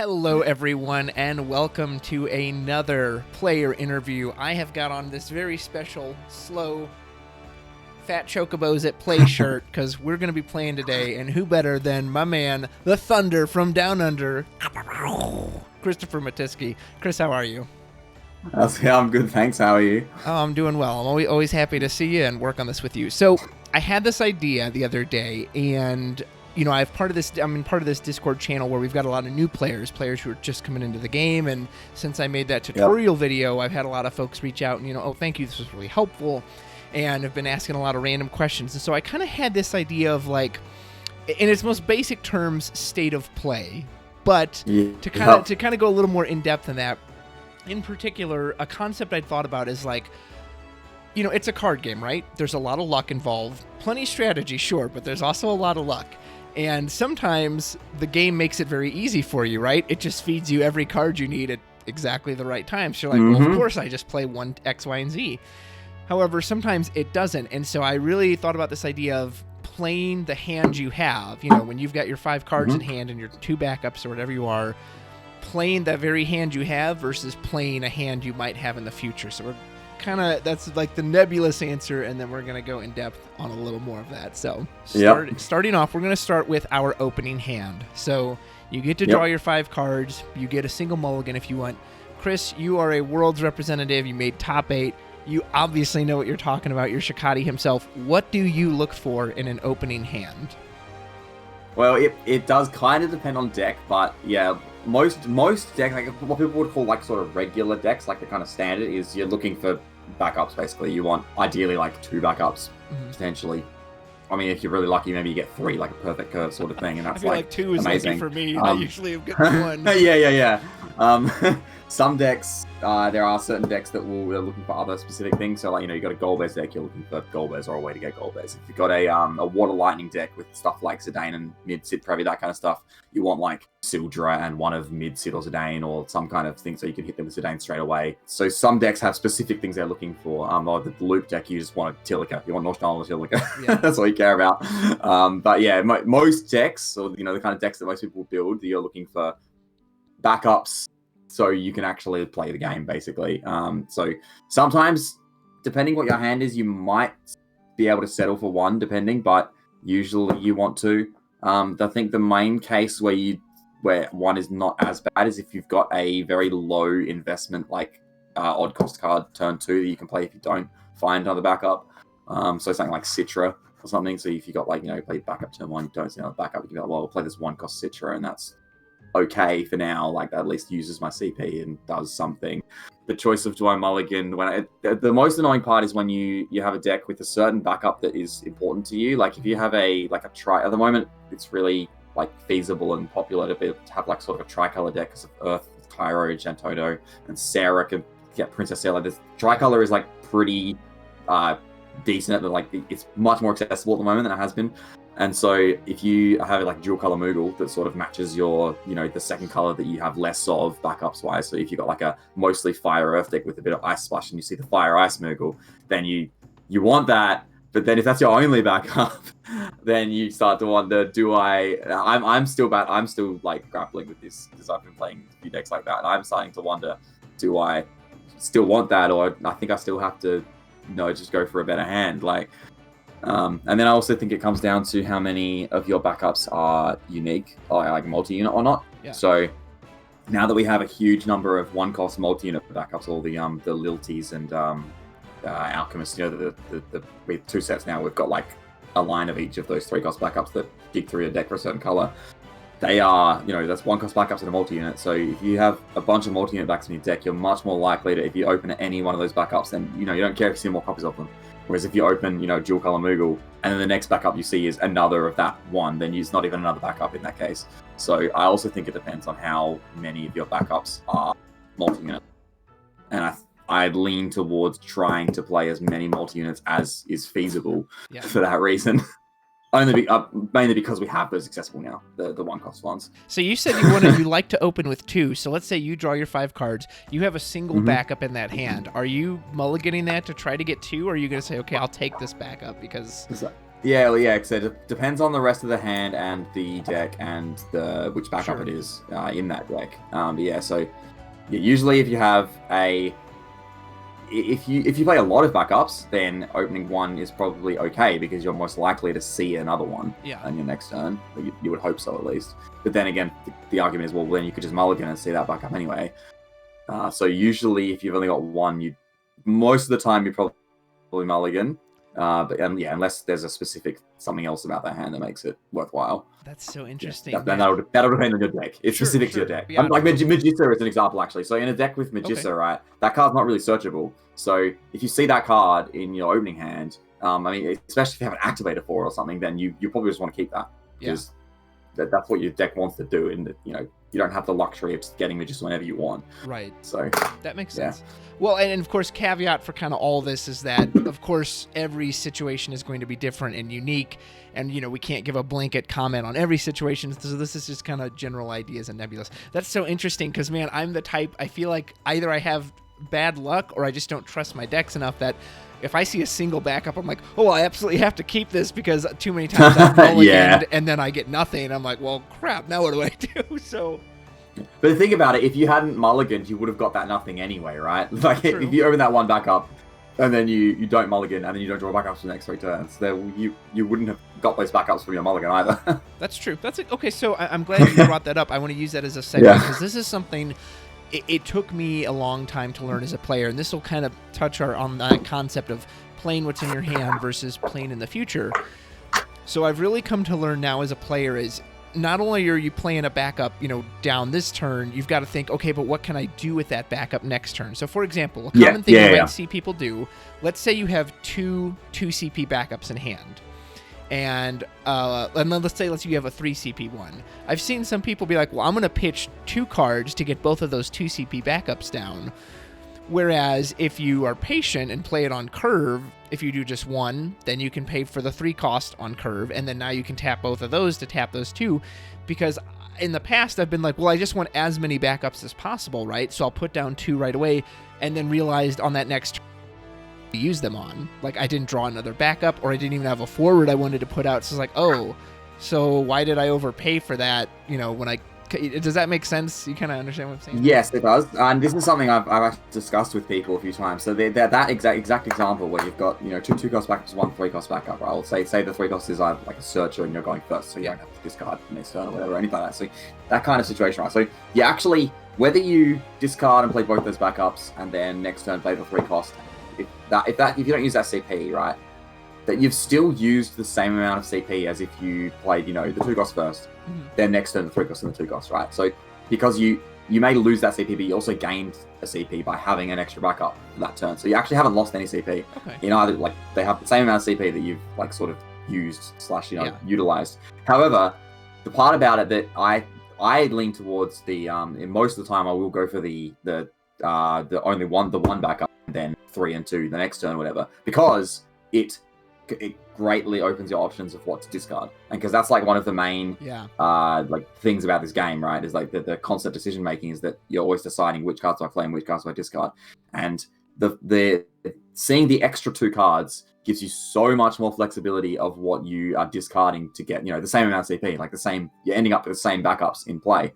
Hello, everyone, and welcome to another player interview. I have got on this very special, slow, fat chocobos at play shirt because we're going to be playing today, and who better than my man, the Thunder from Down Under, Christopher Mattiske. Chris, how are you? Yeah, I'm good, thanks. How are you? Oh, I'm doing well. I'm always happy to see you and work on this with you. So I had this idea the other day, and I'm in part of this Discord channel where we've got a lot of new players who are just coming into the game. And since I made that tutorial video, I've had a lot of folks reach out and, oh, thank you, this was really helpful. And have been asking a lot of random questions. And so I kind of had this idea of, like, in its most basic terms, state of play. But to kind of go a little more in depth in that, in particular, a concept I'd thought about is, like, it's a card game, right? There's a lot of luck involved. Plenty of strategy, sure, but there's also a lot of luck. And sometimes the game makes it very easy for you, right? It just feeds you every card you need at exactly the right time. So you're like, well, of course I just play one X, Y, and Z. However, sometimes it doesn't. And so I really thought about this idea of playing the hand you have. When you've got your 5 cards in hand and your 2 backups or whatever you are, playing that very hand you have versus playing a hand you might have in the future. So that's like the nebulous answer, and then we're going to go in depth on a little more of that. So starting off, we're going to start with our opening hand. So you get to draw your 5 cards. You get a single mulligan if you want. Chris, you are a Worlds representative. You made top 8. You obviously know what you're talking about. You're Shikadi himself. What do you look for in an opening hand? Well, it does kind of depend on deck, but yeah, most decks, like what people would call like sort of regular decks, like the kind of standard, is you're looking for backups. Basically, you want ideally like 2 backups potentially. I mean, if you're really lucky, maybe you get 3, like a perfect curve sort of thing, and that's I feel like 2 is amazing lucky for me. I usually get 1. Yeah. Some decks, there are certain decks that are looking for other specific things. So, like, you got a Golbez deck, you're looking for Golbez or a way to get Golbez. If you've got a Water Lightning deck with stuff like Zidane and Mid-Sit Previ, that kind of stuff, you want like Sildra and one of Mid-Sit or Zidane or some kind of thing so you can hit them with Zidane straight away. So some decks have specific things they're looking for. Or the Loop deck, you just want a Tilica. You want Noshtal or Tilica. Yeah. That's all you care about. But yeah, most decks, or the kind of decks that most people build, you're looking for backups so you can actually play the game, basically. So sometimes, depending what your hand is, you might be able to settle for 1, depending, but usually you want to. I think the main case where 1 is not as bad is if you've got a very low investment, like odd cost card turn 2 that you can play if you don't find another backup. So something like Citra or something. So if you got you play backup turn 1, you don't see another backup, you can be like, well, we'll play this 1 cost Citra, and that's okay for now. Like, that at least uses my CP and does something. The choice of do I mulligan, the most annoying part is when you have a deck with a certain backup that is important to you. Like, if you have a at the moment, it's really like feasible and popular to have like sort of a tricolor deck because of Earth, Cairo, Jantoto, and Sarah can get Princess Sarah. This tricolor is like pretty decent, but like it's much more accessible at the moment than it has been. And so if you have like dual color Moogle that sort of matches your, the second color that you have less of backups wise. So if you've got like a mostly fire earth deck with a bit of ice splash and you see the fire ice Moogle, then you want that. But then if that's your only backup, then you start to wonder, I'm still like grappling with this because I've been playing a few decks like that. And I'm starting to wonder, do I still want that? Or I think I still have to, just go for a better hand. And then I also think it comes down to how many of your backups are unique, or like multi-unit or not. Yeah. So now that we have a huge number of 1-cost multi-unit backups, all the Lilties and Alchemists, we have 2 sets now. We've got like a line of each of those 3-cost backups that dig through your deck for a certain color. They are, that's 1-cost backups in a multi-unit. So if you have a bunch of multi-unit backups in your deck, you're much more likely to, if you open any one of those backups, then you don't care if you see more copies of them. Whereas if you open, dual color Moogle, and then the next backup you see is another of that one, then it's not even another backup in that case. So I also think it depends on how many of your backups are multi-unit. And I'd lean towards trying to play as many multi-units as is feasible for that reason. Mainly because we have those accessible now, the 1-cost ones. So you said you like to open with 2. So let's say you draw your 5 cards. You have a single backup in that hand. Are you mulliganing that to try to get 2, or are you going to say, okay, I'll take this backup because Yeah, well, yeah. So it depends on the rest of the hand and the deck and which backup Sure. it is in that deck. But yeah, so yeah, usually if you have if you play a lot of backups, then opening one is probably okay because you're most likely to see another one on your next turn. You would hope so at least. But then again, the argument is, well, then you could just mulligan and see that backup anyway. So usually, if you've only got one, most of the time you probably mulligan. But yeah, unless there's a specific something else about that hand that makes it worthwhile. That's so interesting. Yeah, that'll depend on your deck. It's specific to your deck. Yeah, like Magissa is an example, actually. So in a deck with Magissa, right, that card's not really searchable. So if you see that card in your opening hand, I mean, especially if you have an activator for it or something, then you probably just want to keep that because that's what your deck wants to do, and you don't have the luxury of just getting Magissa whenever you want. Right. So that makes sense. Well, and of course, caveat for kind of all this is that, of course, every situation is going to be different and unique, and we can't give a blanket comment on every situation. So this is just kind of general ideas and nebulous. That's so interesting because, man, I'm the type. I feel like either I have bad luck or I just don't trust my decks enough that if I see a single backup, I'm like, oh, I absolutely have to keep this because too many times I've mulliganed and then I get nothing. I'm like, well, crap, now what do I do? So. But think about it, if you hadn't mulliganed, you would have got that nothing anyway, right? Like, if you open that one backup, and then you don't mulligan, and then you don't draw backups for the next 3 turns, then you wouldn't have got those backups from your mulligan either. That's true. That's it. Okay, so I'm glad you brought that up. I want to use that as a segue, because this is something, it took me a long time to learn as a player, and this will kind of touch on that concept of playing what's in your hand versus playing in the future. So I've really come to learn now as a player is, not only are you playing a backup, down this turn, you've got to think, okay, but what can I do with that backup next turn? So, for example, a common thing you might see people do, let's say you have two CP backups in hand, and then let's say you have a 3 CP one. I've seen some people be like, well, I'm going to pitch 2 cards to get both of those 2 CP backups down. Whereas if you are patient and play it on curve, if you do just one, then you can pay for the 3 cost on curve, and then now you can tap both of those to tap those 2. Because in the past, I've been like, well, I just want as many backups as possible, right? So I'll put down 2 right away, and then realized on that next turn to use them on. Like, I didn't draw another backup, or I didn't even have a forward I wanted to put out. So it's like, oh, so why did I overpay for that, when I... Does that make sense? You kind of understand what I'm saying? Yes, it does. And this is something I've discussed with people a few times. So that exact example where you've got 2 cost backups, 1 3 cost backup. Right? I'll say the 3 cost is like a searcher and you're going first, so you don't have to discard next turn or whatever, or anything like that. So that kind of situation, right? So you actually, whether you discard and play both those backups and then next turn play the 3 cost, if you don't use that CP, right, that you've still used the same amount of CP as if you played, the 2 cost first, then next turn the 3 cost and the 2 cost, right? So because you may lose that CP, but you also gained a CP by having an extra backup for that turn. So you actually haven't lost any CP. Okay. Either they have the same amount of CP that you've sort of used / utilized. However, the part about it that I lean towards in most of the time I will go for the only one backup and then 3 and 2 the next turn, whatever, because it greatly opens your options of what to discard, and because that's one of the main things about this game, right, is the constant decision making is that you're always deciding which cards do I play and which cards do I discard, and the seeing the extra 2 cards gives you so much more flexibility of what you are discarding to get the same amount of CP, you're ending up with the same backups in play,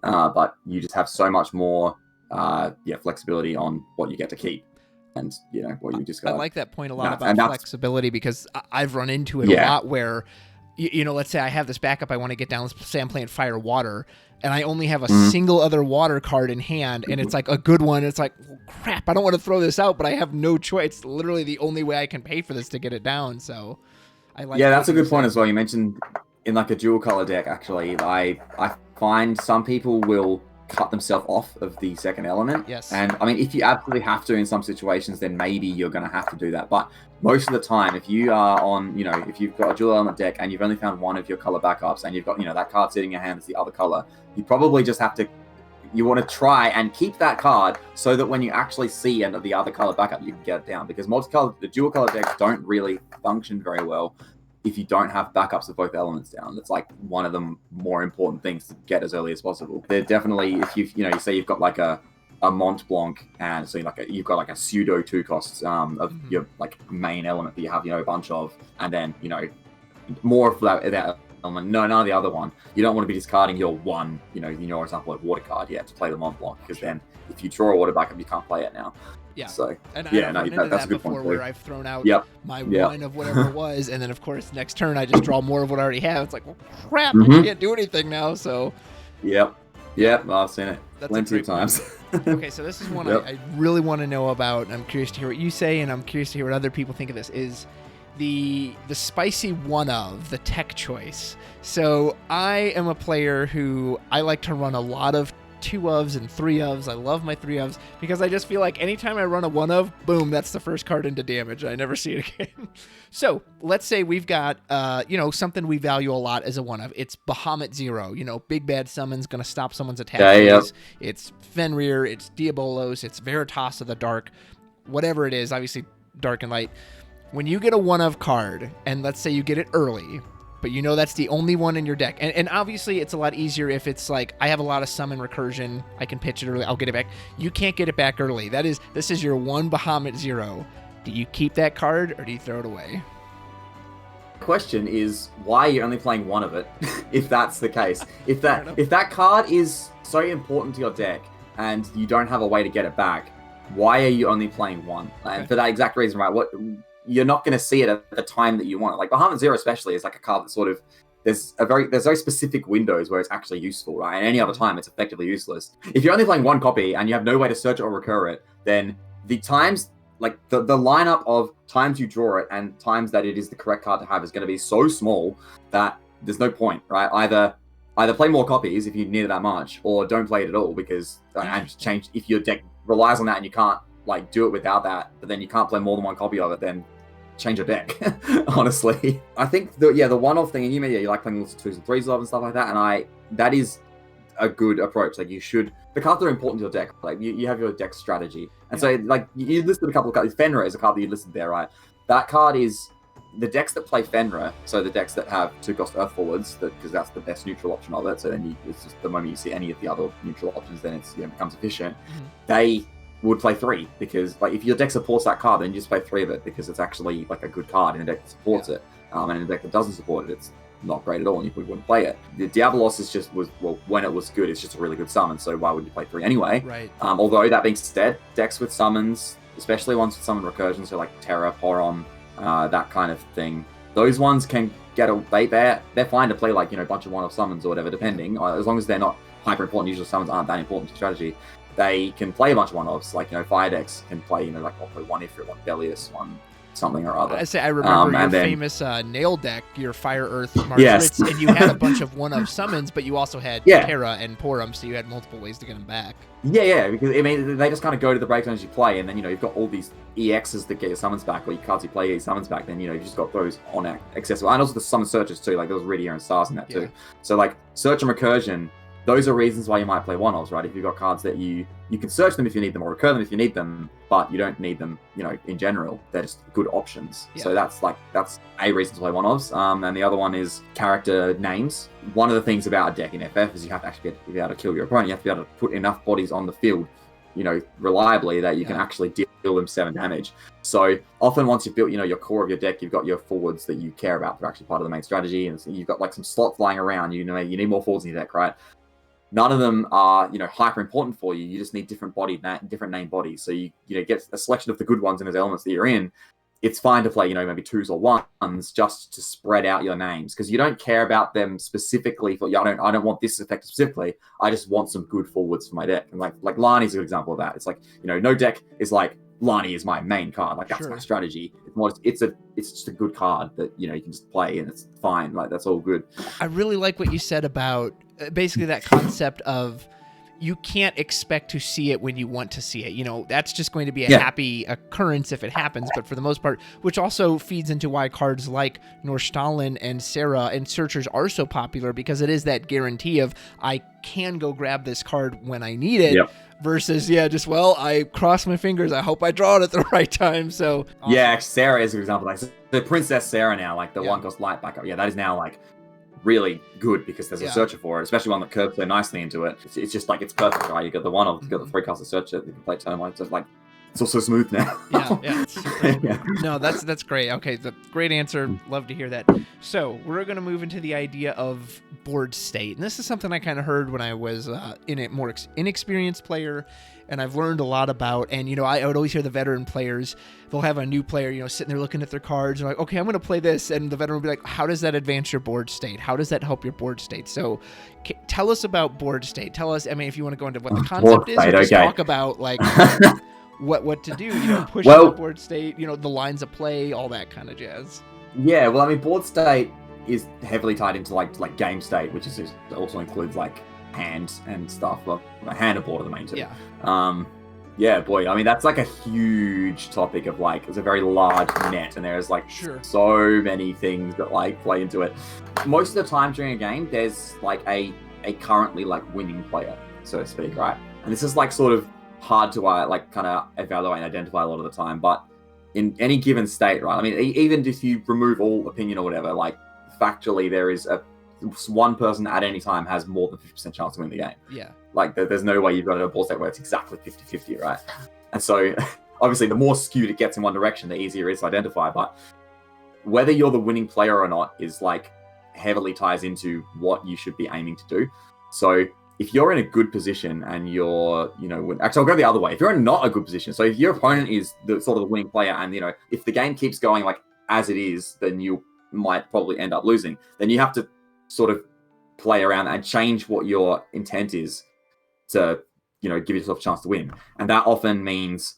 but you just have so much more flexibility on what you get to keep. And what you discard. I like that point a lot about flexibility, because I've run into it a lot where, let's say I have this backup I want to get down. Let's say I'm playing Fire Water, and I only have a single other water card in hand, and it's a good one. It's like, well, crap, I don't want to throw this out, but I have no choice. It's literally the only way I can pay for this to get it down. So I like. Yeah, that's a good point as well. You mentioned in a dual color deck. Actually, I find some people will cut themselves off of the second element. Yes. And I mean, if you absolutely have to in some situations, then maybe you're going to have to do that. But most of the time, if you are on, if you've got a dual element deck and you've only found one of your color backups and you've got, that card sitting in your hand is the other color, you probably just have to, you want to try and keep that card so that when you actually see the other color backup, you can get it down. Because the dual color decks don't really function very well if you don't have backups of both elements down. That's one of the more important things to get as early as possible. They're definitely, if you say you've got a Mont Blanc, and so you've got a pseudo 2 costs of your main element that you have a bunch of, and then more of that element. No, none of the other one. You don't want to be discarding your one, in your example, like water card. You have to play them on block, because then if you draw a water backup, you can't play it now. Yeah. So and yeah, I've no, run into that's that a good before, point where too. I've thrown out my Yep. one of whatever it was, and then of course next turn I just draw more of what I already have. It's like, well, crap, Mhm. I can't do anything now. So Yep, I've seen it That's plenty a of times. okay, so this is one Yep. I really want to know about, and I'm curious to hear what you say, and I'm curious to hear what other people think of this, is the spicy one of the tech choice. So I am a player who I like to run a lot of 2 ofs and 3 ofs. I love my 3 ofs because I just feel like anytime I run a 1 of, boom, that's the first card into damage. I never see it again. So let's say we've got, something we value a lot as a 1 of. It's Bahamut Zero. Big bad summon's going to stop someone's attack phase. It's Fenrir, it's Diabolos, it's Veritas of the Dark, whatever it is, obviously Dark and Light. When you get a 1 of card, and let's say you get it early, but that's the only one in your deck. And obviously it's a lot easier if it's like, I have a lot of summon recursion, I can pitch it early, I'll get it back. You can't get it back early. This is your one Bahamut Zero. Do you keep that card or do you throw it away? The question is, why are you only playing 1 of it, if that's the case? If that card is so important to your deck and you don't have a way to get it back, why are you only playing 1? And for that exact reason, right? You're not going to see it at the time that you want it. Like Bahamut Zero especially is like a card that sort of, there's very specific windows where it's actually useful, right? And any other time it's effectively useless. If you're only playing 1 copy and you have no way to search it or recur it, then the times, like the lineup of times you draw it and times that it is the correct card to have is going to be so small that there's no point, right? Either play more copies if you need it that much, or don't play it at all, because and just change, if your deck relies on that and you can't like do it without that, but then you can't play more than 1 copy of it, then change your deck. Honestly, I think the one-off thing, and you like playing lots of 2s and 3s of and stuff like that, and that is a good approach. Like, you should, the cards are important to your deck. Like, you have your deck strategy, and so like you listed a couple of cards. Fenrir is a card that you listed there, right? That card is the decks that play Fenrir, so the decks that have 2-cost Earth forwards, because that's the best neutral option of it. So then it's just the moment you see any of the other neutral options, then it's becomes efficient. They would play 3, because like if your deck supports that card, then you just play 3 of it, because it's actually like a good card in a deck that supports it. And in a deck that doesn't support it, it's not great at all, and you probably wouldn't play it. The Diabolos was when it was good, it's just a really good summon, so why would you play 3 anyway? Right. Although that being said, decks with summons, especially ones with summon recursion, so like Terra, Porom, that kind of thing, those ones can get they're fine to play, like, a bunch of one-off summons or whatever, depending, as long as they're not hyper important. Usually summons aren't that important to strategy. They can play a bunch of one-offs, like, fire decks can play, like, I'll play 1 Ifrit, 1 Belius, 1 something or other. I remember your famous nail deck, your Fire Earth Mars Ritz, and you had a bunch of one-of summons, but you also had Terra and Porom, so you had multiple ways to get them back. Yeah, because they just kind of go to the breakdown as you play, and then you've got all these EXs that get your summons back, or your cards you play your summons back. Then you've just got those on accessible, and also the summon searches too. Like, there was Ridier and Stars in that too. So like search and recursion, those are reasons why you might play one-offs, right? If you've got cards that you can search them if you need them, or recur them if you need them, but you don't need them, in general. They're just good options. Yeah. So that's a reason to play one-offs. And the other one is character names. One of the things about a deck in FF is you have to actually be able to kill your opponent. You have to be able to put enough bodies on the field, reliably, that you can actually deal them 7 damage. So often once you've built, your core of your deck, you've got your forwards that you care about. They're actually part of the main strategy, and so you've got like some slots lying around. You need more forwards in your deck, right? None of them are, hyper important for you. You just need different name bodies. So you get a selection of the good ones in those elements that you're in. It's fine to play, maybe 2s or 1s, just to spread out your names, because you don't care about them specifically. I don't want this effect specifically. I just want some good forwards for my deck. And like Lani's a good example of that. It's like, no deck is like, Lani is my main card. Like, that's my strategy. It's just a good card that you can just play, and it's fine. Like, that's all good. I really like what you said about basically that concept of you can't expect to see it when you want to see it. That's just going to be a happy occurrence if it happens. But for the most part, which also feeds into why cards like Norstalin and Sarah and Searchers are so popular, because it is that guarantee of I can go grab this card when I need it. Yep. Versus, I cross my fingers. I hope I draw it at the right time. So awesome. Yeah, Sarah is an example. Like the Princess Sarah now, like the 1-cost light backup. Yeah, that is now like really good, because there's a searcher for it, especially one that curves so nicely into it. It's just like, it's perfect, right? You got the 1-off, you got the 3-cost searcher that you can play turn 1. So it's like, It's also smooth now. Yeah, it's super smooth. Yeah. No, that's great. Okay, great answer. Love to hear that. So we're going to move into the idea of board state, and this is something I kind of heard when I was in a more inexperienced player, and I've learned a lot about. And I would always hear the veteran players. They'll have a new player, sitting there looking at their cards, and like, okay, I'm going to play this, and the veteran will be like, how does that advance your board state? How does that help your board state? So tell us about board state. Tell us, I mean, if you want to go into what the concept is, or just talk about like. What to do, pushing the board state, the lines of play, all that kind of jazz. Yeah, well, I mean, board state is heavily tied into like game state, which is also includes like hands and stuff. Well, hand and board are the main two. Yeah. Yeah, boy. I mean, that's like a huge topic of like, it's a very large net, and there's like so many things that like play into it. Most of the time during a game, there's like a currently like winning player, so to speak, right? And this is like sort of hard to like kind of evaluate and identify a lot of the time, but in any given state, right? I mean, even if you remove all opinion or whatever, like factually, there is one person at any time has more than 50% chance to win the game. Yeah. Like there's no way you've got a board state where it's exactly 50-50, right? And so obviously the more skewed it gets in one direction, the easier it is to identify. But whether you're the winning player or not is like heavily ties into what you should be aiming to do. So if you're in a good position and you're, actually I'll go the other way. If you're in not a good position, so if your opponent is the sort of the winning player and, if the game keeps going like as it is, then you might probably end up losing. Then you have to sort of play around and change what your intent is to, give yourself a chance to win. And that often means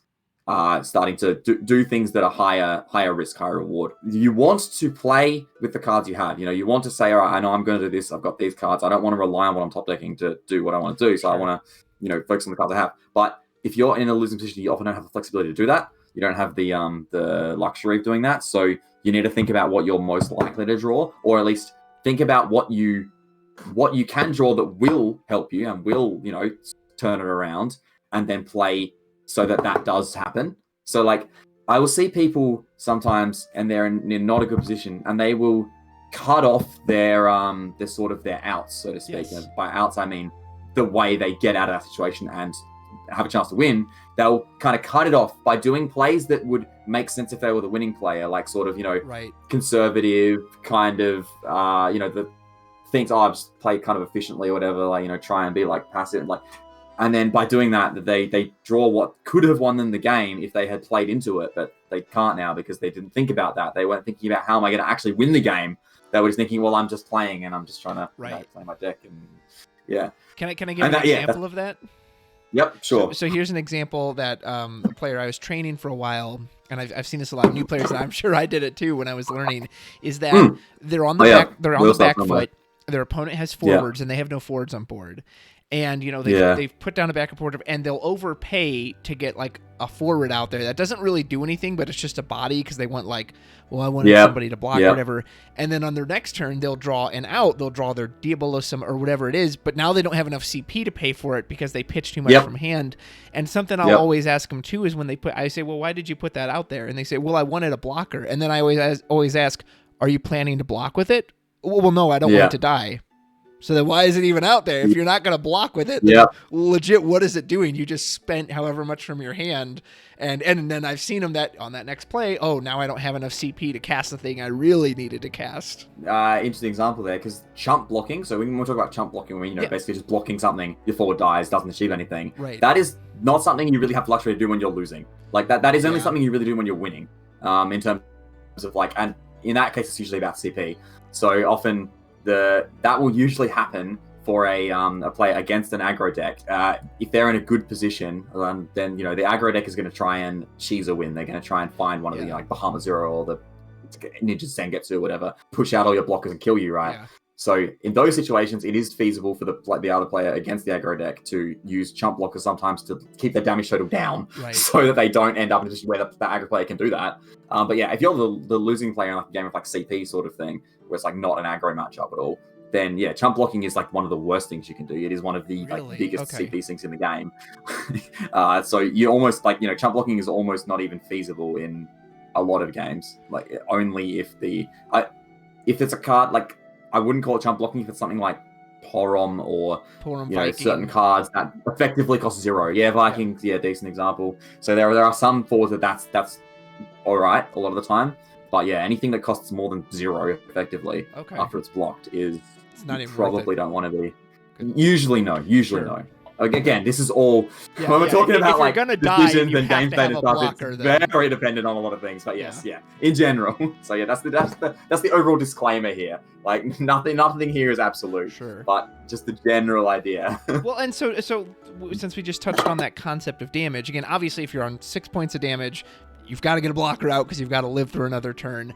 starting to do things that are higher risk, higher reward. You want to play with the cards you have. You want to say, all right, I know I'm going to do this. I've got these cards. I don't want to rely on what I'm top decking to do what I want to do. So I want to, focus on the cards I have. But if you're in a losing position, you often don't have the flexibility to do that. You don't have the luxury of doing that. So you need to think about what you're most likely to draw, or at least think about what you can draw that will help you and will, turn it around, and then play so that does happen. So like I will see people sometimes and they're in not a good position and they will cut off their sort of their outs, so to speak. Yes. And by outs I mean the way they get out of that situation and have a chance to win. They'll kind of cut it off by doing plays that would make sense if they were the winning player, like sort of, conservative kind of, the things, I'll just play kind of efficiently or whatever, like, try and be like passive, like. And then by doing that, they draw what could have won them the game if they had played into it, but they can't now because they didn't think about that. They weren't thinking about how am I going to actually win the game. They were just thinking, well, I'm just playing and I'm just trying to play my deck. And yeah. Can I give an example of that? Yep, sure. So here's an example that a player I was training for a while, and I've seen this a lot of new players, and I'm sure I did it too when I was learning, is that they're on the back foot. Their opponent has forwards, and they have no forwards on board. And, they've put down a backup forward, and they'll overpay to get, like, a forward out there that doesn't really do anything, but it's just a body because they want, like, well, I wanted somebody to block or whatever. And then on their next turn, they'll draw an out. They'll draw their Diabolosum or whatever it is, but now they don't have enough CP to pay for it because they pitch too much from hand. And something I'll always ask them, too, is when I say, well, why did you put that out there? And they say, well, I wanted a blocker. And then I always ask, are you planning to block with it? Well, no, I don't want it to die. So then why is it even out there? If you're not going to block with it, then legit, what is it doing? You just spent however much from your hand. And then I've seen them that on that next play, oh, now I don't have enough CP to cast the thing I really needed to cast. Interesting example there, because chump blocking, so when we talk about chump blocking, when basically just blocking something, your forward dies, doesn't achieve anything. Right. That is not something you really have the luxury to do when you're losing. Like that is only something you really do when you're winning. In terms of like, and in that case, it's usually about CP. So often that will usually happen for a player against an aggro deck. If they're in a good position, then the aggro deck is going to try and cheese a win. They're going to try and find one of the like Bahama Zero or the Ninja Sengetsu or whatever, push out all your blockers and kill you, right? Yeah. So in those situations, it is feasible for the other player against the aggro deck to use chump blockers sometimes to keep their damage total down, so that they don't end up in a position where the aggro player can do that. But yeah, if you're the losing player in like a game of like CP sort of thing, where it's like not an aggro matchup at all, then yeah, chump blocking is like one of the worst things you can do. It is one of the like biggest CP sinks in the game. So you almost like chump blocking is almost not even feasible in a lot of games. Like only if if it's a card like. I wouldn't call it chump blocking if it's something like Porom or Viking. certain cards that effectively cost 0. Yeah, Vikings, decent example. So there are some forwards that's all right a lot of the time, but yeah, anything that costs more than 0 effectively after it's blocked is it's not even probably don't want to be. Good. Usually no. Again, this is all when we're talking about like decisions and game state and stuff. It's very dependent on a lot of things, but yes, in general. So yeah, that's the overall disclaimer here. Like nothing here is absolute, but just the general idea. Well, and so since we just touched on that concept of damage again, obviously if you're on 6 points of damage, you've got to get a blocker out because you've got to live through another turn.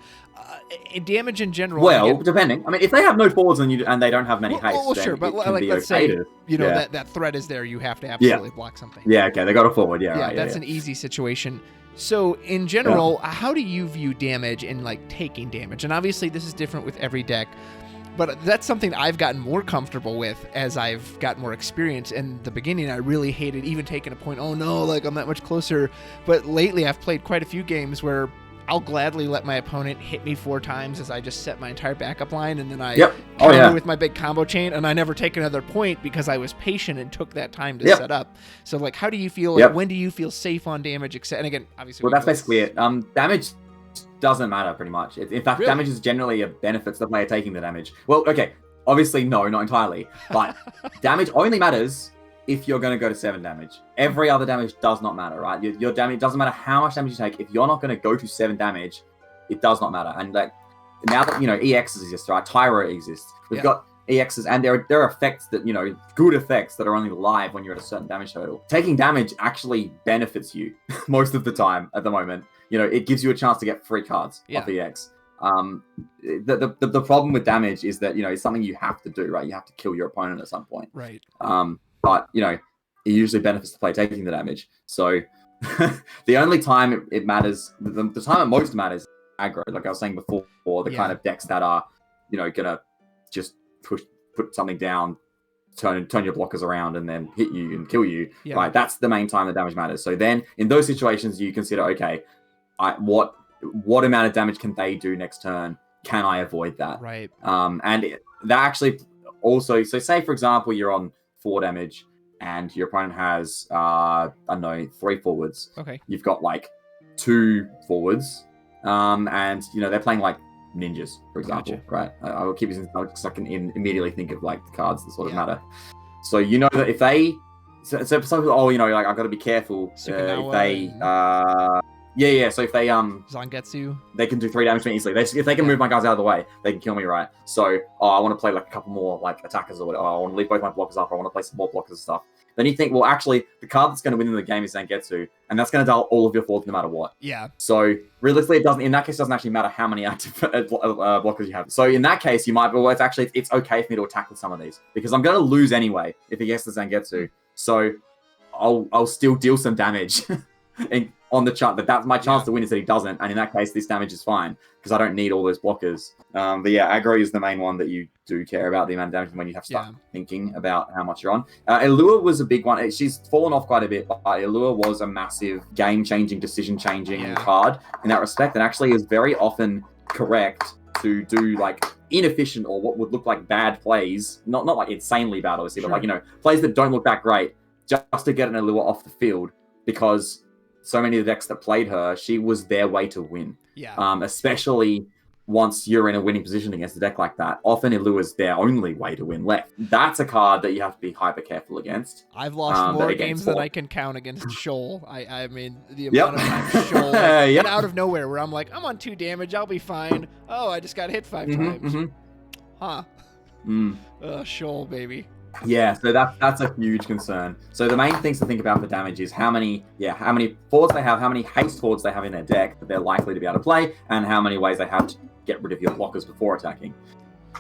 Damage in general. Well, again, depending. I mean, if they have no forwards and they don't have many haste, well, sure, but like let's say that threat is there, you have to absolutely block something. Yeah, okay, they got a forward. That's an easy situation. So in general, how do you view damage and like taking damage? And obviously, this is different with every deck. But that's something I've gotten more comfortable with as I've got more experience. In the beginning, I really hated even taking a point. Oh no, like I'm that much closer. But lately, I've played quite a few games where I'll gladly let my opponent hit me 4 times as I just set my entire backup line, and then I counter with my big combo chain, and I never take another point because I was patient and took that time to set up. So, like, how do you feel? Like, when do you feel safe on damage? And again, obviously, that's basically it. Damage doesn't matter pretty much. In fact, damage is generally a benefit to the player taking the damage. Well, okay, obviously no, not entirely, but damage only matters if you're going to go to 7 damage. Every other damage does not matter, right? Your damage doesn't matter how much damage you take. If you're not going to go to 7 damage, it does not matter. And like now that EXs exist, right? Tyra exists. We've got EXs, and there are effects that good effects that are only live when you're at a certain damage total. Taking damage actually benefits you most of the time at the moment. It gives you a chance to get free cards off EX. The problem with damage is that it's something you have to do, right? You have to kill your opponent at some point, right? But it usually benefits the player taking the damage. So the only time it matters, the time it most matters, aggro. Like I was saying before, the kind of decks that are gonna just put something down, turn your blockers around, and then hit you and kill you. Right, that's the main time the damage matters. So then in those situations, you consider, okay, what amount of damage can they do next turn? Can I avoid that? Right. That actually also, so say for example you're on 4 damage and your opponent has I don't know 3 forwards. Okay. You've got like 2 forwards, and they're playing like ninjas, for example. Right. I will keep this because I can immediately think of like the cards that sort of matter. So that if they so some people, like I've got to be careful if they so if they Zangetsu, they can do 3 damage to me easily. If they can move my guys out of the way, they can kill me, right? So I want to play like a couple more like attackers or whatever. I want to leave both my blockers up. I want to play some more blockers and stuff. Then you think, well, actually, the card that's going to win in the game is Zangetsu, and that's going to dull all of your forwards no matter what. Yeah. So realistically, in that case, it doesn't actually matter how many active blockers you have. So in that case, you might, it's okay for me to attack with some of these because I'm going to lose anyway if he gets the Zangetsu. So I'll still deal some damage. On the chart, that's my chance to win is that he doesn't, and in that case, this damage is fine because I don't need all those blockers. But yeah, aggro is the main one that you do care about the amount of damage when you have to start thinking about how much you're on. Allure was a big one. She's fallen off quite a bit, but Allure was a massive game-changing, decision-changing card in that respect, and actually is very often correct to do like inefficient or what would look like bad plays, not like insanely bad, obviously, but like plays that don't look that great, just to get an Allure off the field because so many of the decks that played her, she was their way to win. Yeah. Especially once you're in a winning position against a deck like that. Often Allure's their only way to win left. That's a card that you have to be hyper careful against. I've lost more games than I can count against Shoal. I mean, the amount of times Shoal and out of nowhere where I'm like, I'm on 2 damage, I'll be fine. Oh, I just got hit 5 times. Huh. Shoal, baby. Yeah, so that's a huge concern. So the main things to think about for damage is how many forwards they have, how many haste forwards they have in their deck that they're likely to be able to play, and how many ways they have to get rid of your blockers before attacking.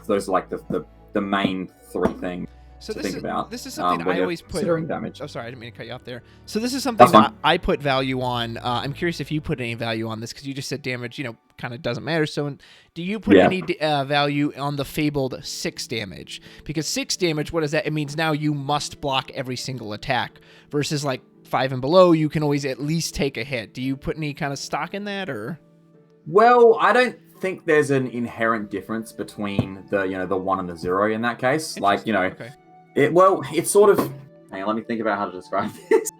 So those are like the main 3 things to think about. This is something I always put considering damage. Oh, sorry, I didn't mean to cut you off there. So this is something that I put value on. I'm curious if you put any value on this because you just said damage, kind of doesn't matter. So do you put any value on the fabled 6 damage? Because 6 damage, what is that? It means now you must block every single attack versus like 5 and below, you can always at least take a hit. Do you put any kind of stock in that or? Well, I don't think there's an inherent difference between the 1 and the 0 in that case. Like, Okay. it's sort of. Hang on, let me think about how to describe this.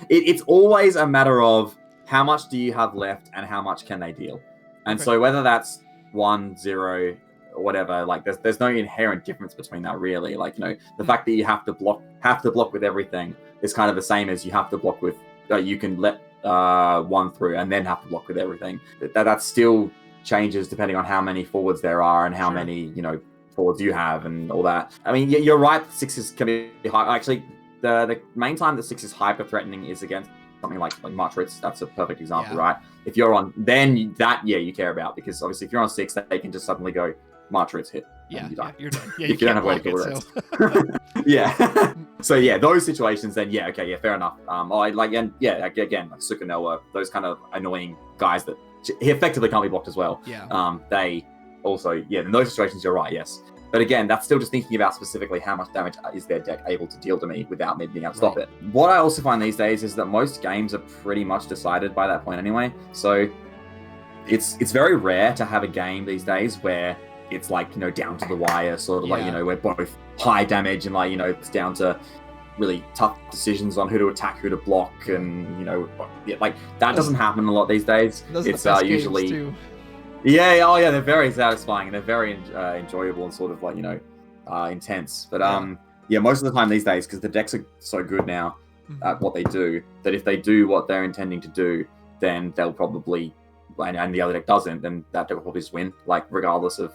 It's always a matter of how much do you have left and how much can they deal. And so whether that's 1, 0, or whatever, like there's no inherent difference between that really. Like, the fact that you have to block with everything is kind of the same as you have to block with. You can let 1 through and then have to block with everything. That still changes depending on how many forwards there are and how many forwards you have and all that. I mean, you're right. 6s can be high. Actually, the main time that 6 is hyper threatening is against something like Martrits. That's a perfect example, right? If you're on, then you care about, because obviously if you're on 6, they can just suddenly go Martrits hit. Yeah, you die. You're done. Yeah, if you don't have a way to kill the rest. Yeah. So those situations, then fair enough. Again, like Sukanoa, those kind of annoying guys that he effectively can't be blocked as well. Yeah. They also, in those situations, you're right, yes. But again, that's still just thinking about specifically how much damage is their deck able to deal to me without me being able to stop it. What I also find these days is that most games are pretty much decided by that point anyway. So it's very rare to have a game these days where it's like, down to the wire, sort of like, we're both high damage and like, it's down to really tough decisions on who to attack, who to block, and like that doesn't happen a lot these days. It's usually too. They're very satisfying and they're very enjoyable and sort of like intense. But most of the time these days, because the decks are so good now at what they do, that if they do what they're intending to do, then they'll probably, and the other deck doesn't, then that deck will probably just win. Like regardless of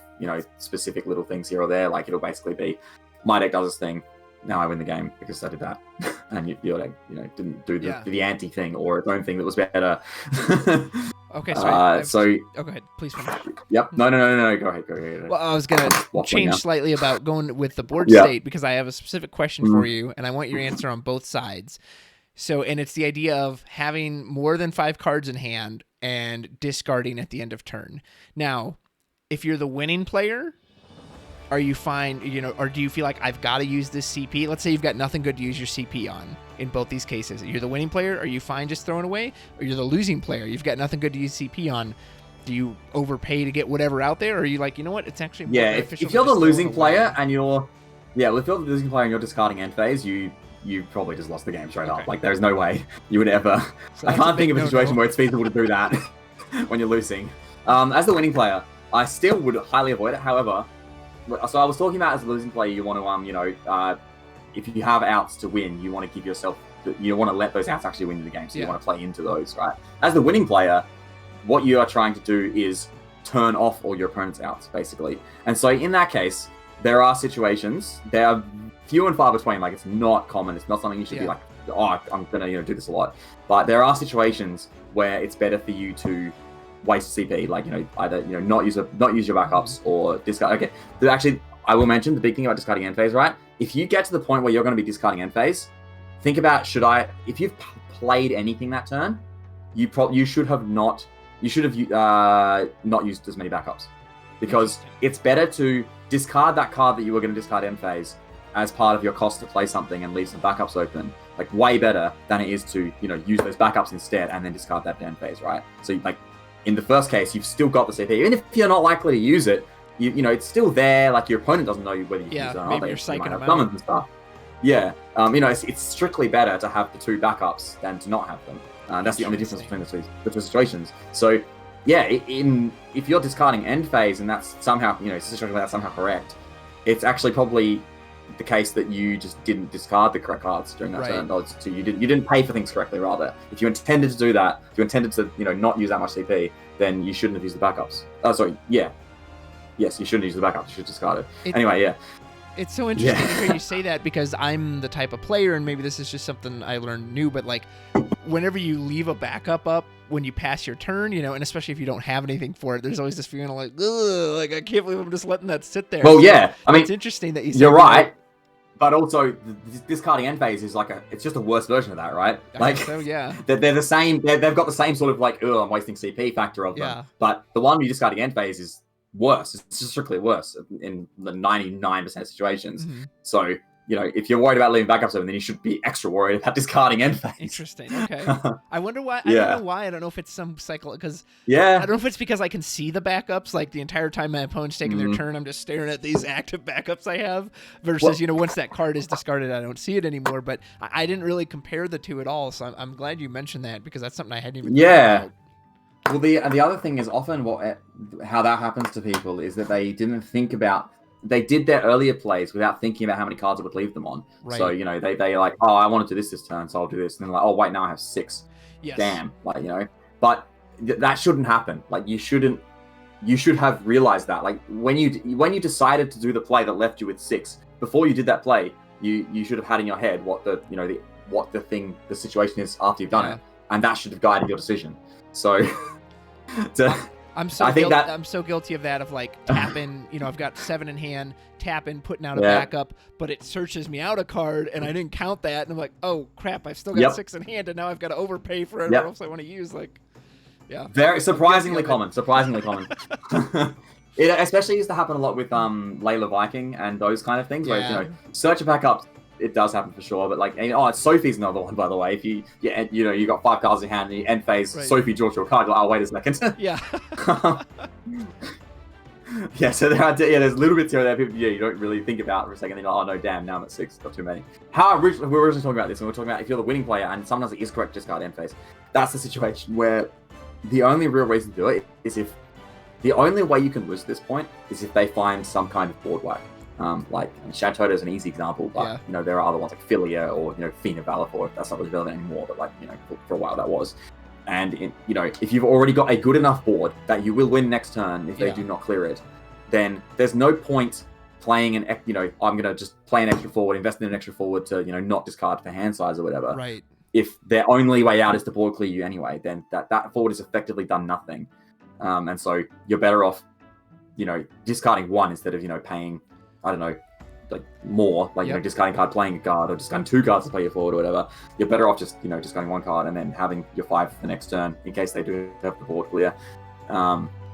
specific little things here or there, like it'll basically be my deck does this thing. Now I win the game because I did that, and your deck, didn't do the anti thing or its own thing that was better. Okay, so go ahead, please finish. Yep. No. Go ahead. Well, I was gonna change slightly about going with the board state because I have a specific question for you, and I want your answer on both sides. So, and it's the idea of having more than 5 cards in hand and discarding at the end of turn. Now, if you're the winning player, are you fine, or do you feel like I've got to use this CP? Let's say you've got nothing good to use your CP on in both these cases. You're the winning player, are you fine just throwing away? Or you're the losing player, you've got nothing good to use CP on. Do you overpay to get whatever out there? Or are you like, it's actually more beneficial if you're the losing player and you're discarding end phase, you probably just lost the game straight up. Like there's no way you would ever. I can't think of a situation where it's feasible to do that when you're losing. As the winning player, I still would highly avoid it. However, so I was talking about as a losing player, you want to, if you have outs to win, you want to give yourself, you want to let those outs actually win the game. So you want to play into those, right? As the winning player, what you are trying to do is turn off all your opponent's outs, basically. And so in that case, there are situations, they are few and far between. Like it's not common. It's not something you should be like, I'm gonna do this a lot. But there are situations where it's better for you to waste CP, like either not use your backups or discard. Okay, actually, I will mention the big thing about discarding end phase, right? If you get to the point where you're going to be discarding end phase, think about if you've played anything that turn, you should have not used as many backups, because it's better to discard that card that you were going to discard end phase as part of your cost to play something and leave some backups open, like way better than it is to use those backups instead and then discard that end phase, right? So like in the first case, you've still got the CP, even if you're not likely to use it. It's still there. Like your opponent doesn't know whether you use it or not. Maybe you're psyching them out and stuff. Yeah, it's strictly better to have the 2 backups than to not have them. That's the only difference between the two situations. So if you're discarding end phase and that's somehow it's a situation where that's somehow correct, it's actually probably the case that you just didn't discard the correct cards during that turn. So you didn't pay for things correctly. Rather, if you intended to do that, if you intended to not use that much CP, then you shouldn't have used the backups. Yes, you shouldn't use the backups. You should discard it. Anyway, It's so interesting to hear you say that, because I'm the type of player, and maybe this is just something I learned new, but like whenever you leave a backup up when you pass your turn, and especially if you don't have anything for it, there's always this feeling of like, ugh, like I can't believe I'm just letting that sit there. Well, I mean, it's interesting that you're right. But also, discarding end phase is it's just a worse version of that, right? They're the same. They've got the same sort of like, I'm wasting CP factor of them. But the one you discarding end phase is worse. It's just strictly worse in the 99% of situations. So if you're worried about leaving backups open, then you should be extra worried about discarding end phase. Interesting. Okay. I wonder why. Yeah. I don't know why. I don't know if it's some cycle because I Yeah. don't know if it's because I can see the backups like the entire time my opponent's taking their turn. I'm just staring at these active backups I have versus once that card is discarded, I don't see it anymore. But I didn't really compare the two at all. So I'm glad you mentioned that because that's something I hadn't even thought about. Well, the other thing is often how that happens to people is that they didn't think about. They did their earlier plays without thinking about how many cards it would leave them on. Right. So, they like, oh, I want to do this turn, so I'll do this. And then like, oh, wait, now I have 6. Yes. Damn. Like, but that shouldn't happen. Like, you should have realized that. Like, when you decided to do the play that left you with 6, before you did that play, you should have had in your head what the situation is after you've done it. And that should have guided your decision. So, I'm so guilty of that, of like tapping, I've got 7 in hand, tapping, putting out a backup, but it searches me out a card and I didn't count that. And I'm like, oh crap, I've still got 6 in hand and now I've got to overpay for it else I want to use. Like, very surprisingly common. It especially used to happen a lot with Layla Viking and those kind of things where, search a backup. It does happen for sure, but like, Sophie's another one, by the way. If you got 5 cards in hand and you end phase, Sophie draws your card, you're like, oh, wait a second. Yeah. So there's little bits here that you don't really think about for a second. Then you're like, oh no, damn, now I'm at 6, got too many. We were originally talking about this, and we're talking about if you're the winning player, and sometimes it is correct to discard end phase. That's the situation where the only real reason to do it is if the only way you can lose at this point is if they find some kind of board wipe. Like Chateau is an easy example, but there are other ones like Philia or Fiend of Valor, if that's not really relevant anymore, but like for a while that was. And if you've already got a good enough board that you will win next turn if they do not clear it, then there's no point playing I'm gonna just play an extra forward, invest in an extra forward to not discard for hand size or whatever. Right. If their only way out is to board clear you anyway, then that forward has effectively done nothing, and so you're better off discarding 1 instead of paying, I don't know, like more, like discarding card, playing a card, or discarding 2 cards to play your forward or whatever. You're better off just discarding 1 card and then having your 5 for the next turn in case they do have the board clear,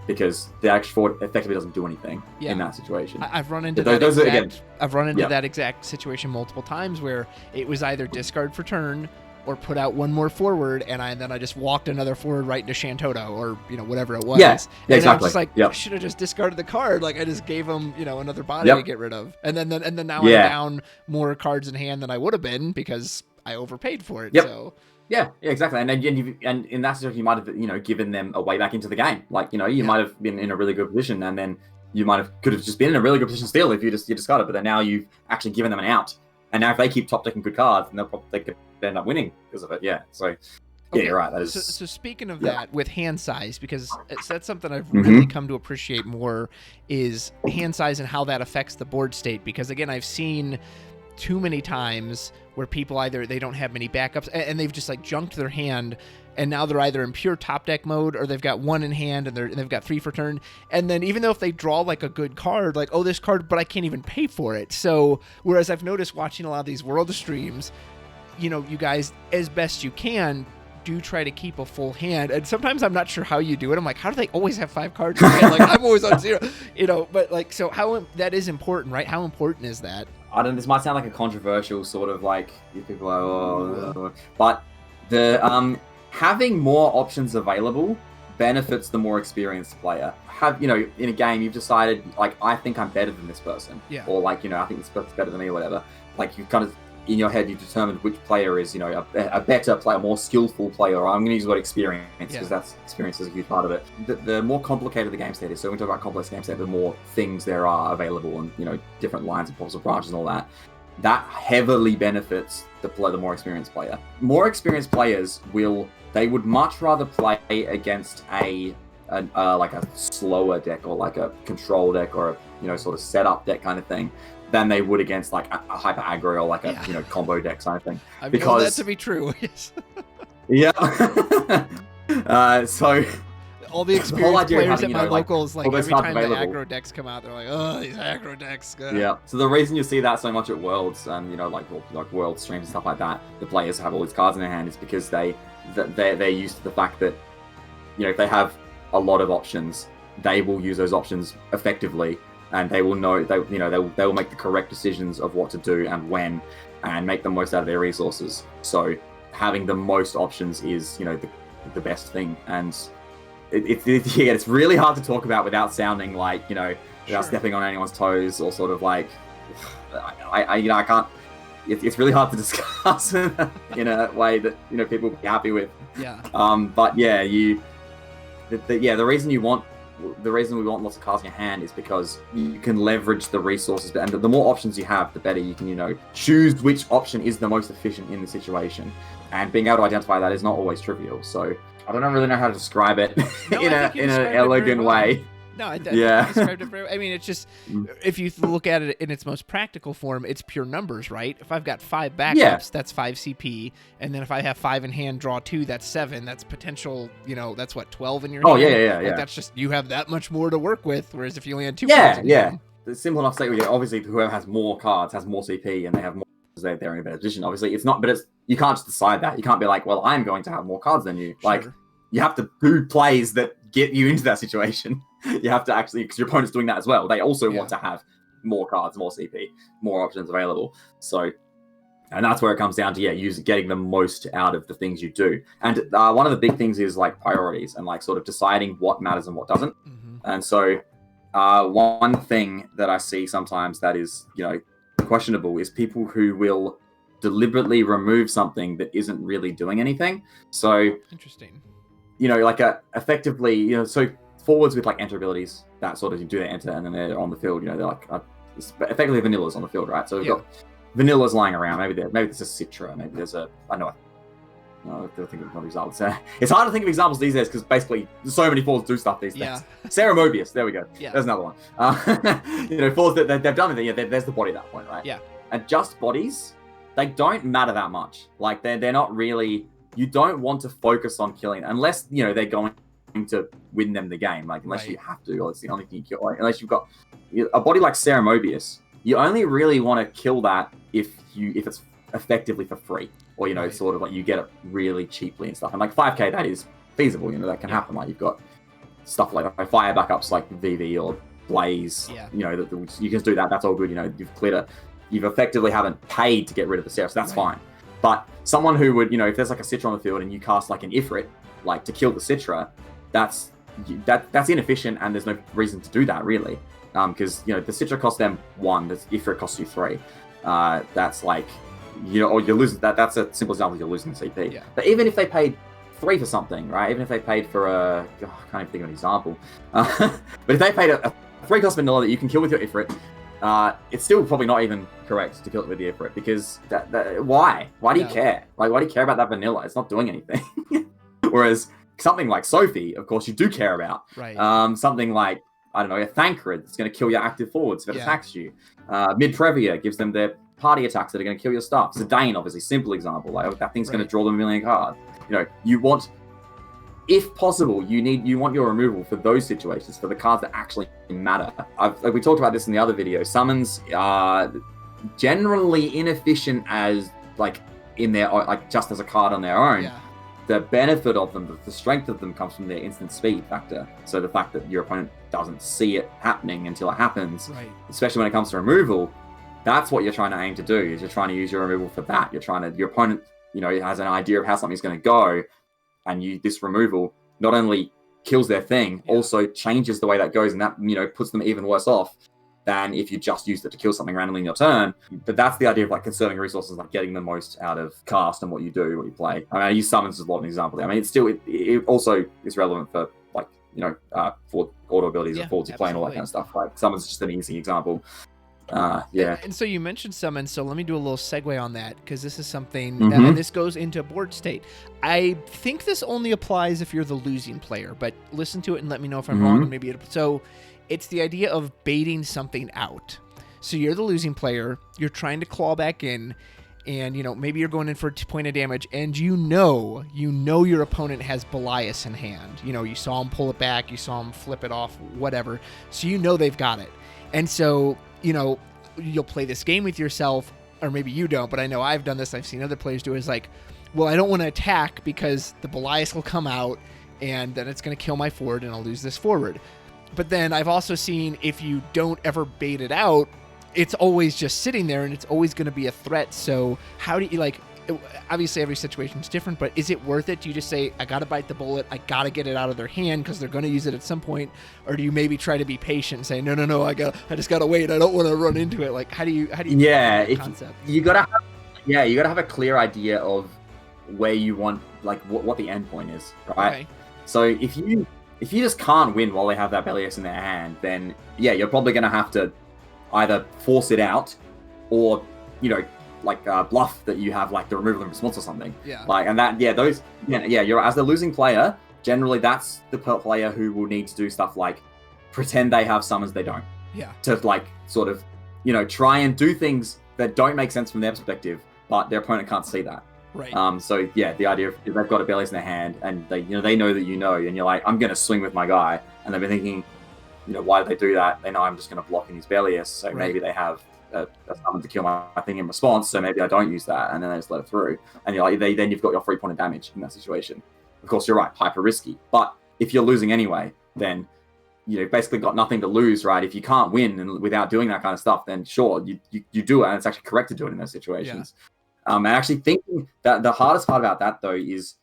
because the extra forward effectively doesn't do anything in that situation. I've run into that exact situation multiple times where it was either discard for turn or put out 1 more forward, and then I just walked another forward right into Shantoto or whatever it was. Yeah, and exactly. I'm just like, I should have just discarded the card. Like I just gave him another body to get rid of, and then now I'm down more cards in hand than I would have been because I overpaid for it. Yep. So. Yeah, exactly. And in that situation, you might have given them a way back into the game. Like you might have been in a really good position, and then you could have just been in a really good position still if you discarded. But then now you've actually given them an out. And now if they keep top decking good cards, then they could end up winning because of it. Yeah. So you're right. That is. So speaking of that, with hand size, because that's something I've really come to appreciate more, is hand size and how that affects the board state. Because again, I've seen too many times where people either they don't have many backups and they've just like junked their hand, and now they're either in pure top deck mode or they've got 1 in hand and they've got 3 for turn. And then even though if they draw like a good card, like, oh, this card, but I can't even pay for it. So whereas I've noticed watching a lot of these World of streams, you guys, as best you can, do try to keep a full hand. And sometimes I'm not sure how you do it. I'm like, how do they always have 5 cards in hand? Like I'm always on 0, but like, so how that is important, right? How important is that? I don't, this might sound like a controversial sort of like, people are, but the, having more options available benefits the more experienced player. In a game, you've decided, like, I think I'm better than this person. Yeah. Or, like, I think this person's better than me or whatever. Like, you've kind of, in your head, you've determined which player is, a better player, more skillful player. Or I'm going to use the word experience, because that's experience is a huge part of it. The more complicated the game state is, so when we talk about complex game state, the more things there are available and, different lines and possible branches and all that. That heavily benefits the more experienced player. More experienced players would much rather play against like a slower deck or like a control deck or a sort of setup deck kind of thing than they would against like a hyper aggro or like a combo deck kind of thing. I know that to be true. Yes. So all the experienced players at my locals, like every time the aggro decks come out, they're like, oh, these aggro decks. Yeah. So the reason you see that so much at Worlds and like World streams and stuff like that, the players have all these cards in their hand, is because they're used to the fact that if they have a lot of options, they will use those options effectively, and they will know they will make the correct decisions of what to do and when, and make the most out of their resources. So having the most options is the best thing, and it's really hard to talk about without sounding like without stepping on anyone's toes, or sort of like I can't. It's really hard to discuss in a way that people will be happy with. Yeah. But yeah, the reason we want lots of cards in your hand is because you can leverage the resources, and the more options you have, the better you can choose which option is the most efficient in the situation. And being able to identify that is not always trivial. So I don't really know how to describe it in an elegant way. No, I described it very well. I mean, it's just, if you look at it in its most practical form, it's pure numbers, right? If I've got 5 backups, that's 5 CP. And then if I have 5 in hand, draw 2, that's 7. That's potential, that's what, 12 in your hand? Oh, yeah. Like, that's just, you have that much more to work with. Whereas if you only had 2 cards in hand. It's simple enough to say, obviously, whoever has more cards has more CP, and they have more, they're in a better position. Obviously, it's not, but you can't just decide that. You can't be like, well, I'm going to have more cards than you. Sure. Like, you have to do plays that get you into that situation. You have to actually, because your opponent's doing that as well. They also want to have more cards, more CP, more options available. So, and that's where it comes down to, getting the most out of the things you do. And one of the big things is like priorities, and like sort of deciding what matters and what doesn't. Mm-hmm. And so one thing that I see sometimes that is, questionable is people who will deliberately remove something that isn't really doing anything. So interesting. Effectively, so forwards with like enter abilities, that sort of, you do their enter and then they're on the field, they're like effectively vanillas on the field, right? So we've got vanillas lying around. Maybe there's a Citra, maybe there's I have to think of another example. It's hard to think of examples these days because basically so many forwards do stuff these days. Yeah. Sarah Mobius, there we go. Yeah. There's another one. Forwards that they've done it. There's the body at that point, right? Yeah. And just bodies, they don't matter that much. Like they're not really. You don't want to focus on killing unless they're going to win them the game. Like unless you have to, or it's the only thing you kill. Like, unless you've got a body like Sarah Mobius, you only really want to kill that if it's effectively for free, or sort of like you get it really cheaply and stuff. And like 5k, that is feasible. That can happen. Like you've got stuff like fire backups like VV or Blaze. Yeah. You can do that. That's all good. You've cleared it. You've effectively haven't paid to get rid of the Sarah, so that's fine. But someone who would, if there's like a Citra on the field and you cast like an Ifrit, like to kill the Citra, that's inefficient, and there's no reason to do that really, because the Citra costs them 1, the Ifrit costs you 3. That's like, or you're losing that. That's a simple example. You're losing CP. Yeah. But even if they paid 3 for something, right? Even if they paid for I can't even think of an example. But if they paid a 3 cost vanilla that you can kill with your Ifrit. It's still probably not even correct to kill it with the Ifrit, because why do you care? Like, why do you care about that vanilla? It's not doing anything. Whereas something like Sophie, of course, you do care about. Right. Something like, I don't know, a Thancred that's going to kill your active forwards if it attacks you. Mid-Previa gives them their party attacks that are going to kill your stuff. Zidane, obviously, simple example. Like, that thing's going to draw them a million cards. You want, if possible, you want your removal for those situations, for the cards that actually matter. We talked about this in the other video. Summons are generally inefficient as like in their like just as a card on their own. Yeah. The benefit of them, the strength of them, comes from their instant speed factor. So the fact that your opponent doesn't see it happening until it happens, especially when it comes to removal, that's what you're trying to aim to do. Is you're trying to use your removal for that. Your opponent, has an idea of how something's going to go. And this removal not only kills their thing, also changes the way that goes, and that puts them even worse off than if you just used it to kill something randomly in your turn. But that's the idea of like conserving resources, like getting the most out of cast and what you do, what you play. I mean, I use summons as a lot of an example. I mean, it also is relevant for like for auto abilities and forwards you play and all that kind of stuff. Like summons is just an easy example. And so you mentioned summons, so let me do a little segue on that, because this is something and this goes into board state. I think this only applies if you're the losing player, but listen to it and let me know if I'm wrong. And maybe so it's the idea of baiting something out. So you're the losing player, you're trying to claw back in, and maybe you're going in for a point of damage, and you know your opponent has Belias in hand. You saw him pull it back, you saw him flip it off, whatever. So they've got it. And so you'll play this game with yourself, or maybe you don't, but I know I've done this. I've seen other players do it. It's like, well, I don't want to attack because the Belias will come out and then it's going to kill my forward and I'll lose this forward. But then I've also seen if you don't ever bait it out, it's always just sitting there and it's always going to be a threat. So how do you like, obviously every situation is different, but is it worth it? Do you just say, I got to bite the bullet, I got to get it out of their hand because they're going to use it at some point? Or do you maybe try to be patient and say, no, I just got to wait. I don't want to run into it. Like, how do you yeah, concept? You gotta have a clear idea of where you want, like what the end point is, right? Okay. So if you just can't win while they have that Bellius in their hand, then yeah, you're probably gonna have to either force it out or, bluff that you have like the removal and response or something. Yeah. Like, and that, you're as the losing player, generally that's the player who will need to do stuff like pretend they have summons they don't. Yeah. To like sort of, try and do things that don't make sense from their perspective, but their opponent can't see that. Right. So yeah, the idea of if they've got a Bellius in their hand and they know that and you're like, I'm gonna swing with my guy, and they've been thinking, why did they do that? They know I'm just gonna block in his Bellius, so maybe they have a summon to kill my thing in response, so maybe I don't use that, and then they just let it through. And you're like, then you've got your 3 point of damage in that situation. Of course, you're right, hyper risky. But if you're losing anyway, then basically got nothing to lose, right? If you can't win and without doing that kind of stuff, then sure, you do it, and it's actually correct to do it in those situations. Yeah. And actually thinking that the hardest part about that though is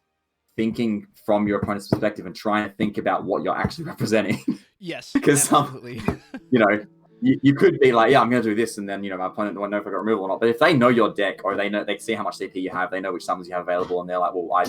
thinking from your opponent's perspective and trying to think about what you're actually representing. Yes, because absolutely. You could be like, yeah, I'm going to do this, and then my opponent won't know if I got removal or not. But if they know your deck, or they see how much CP you have, they know which summons you have available, and they're like, well,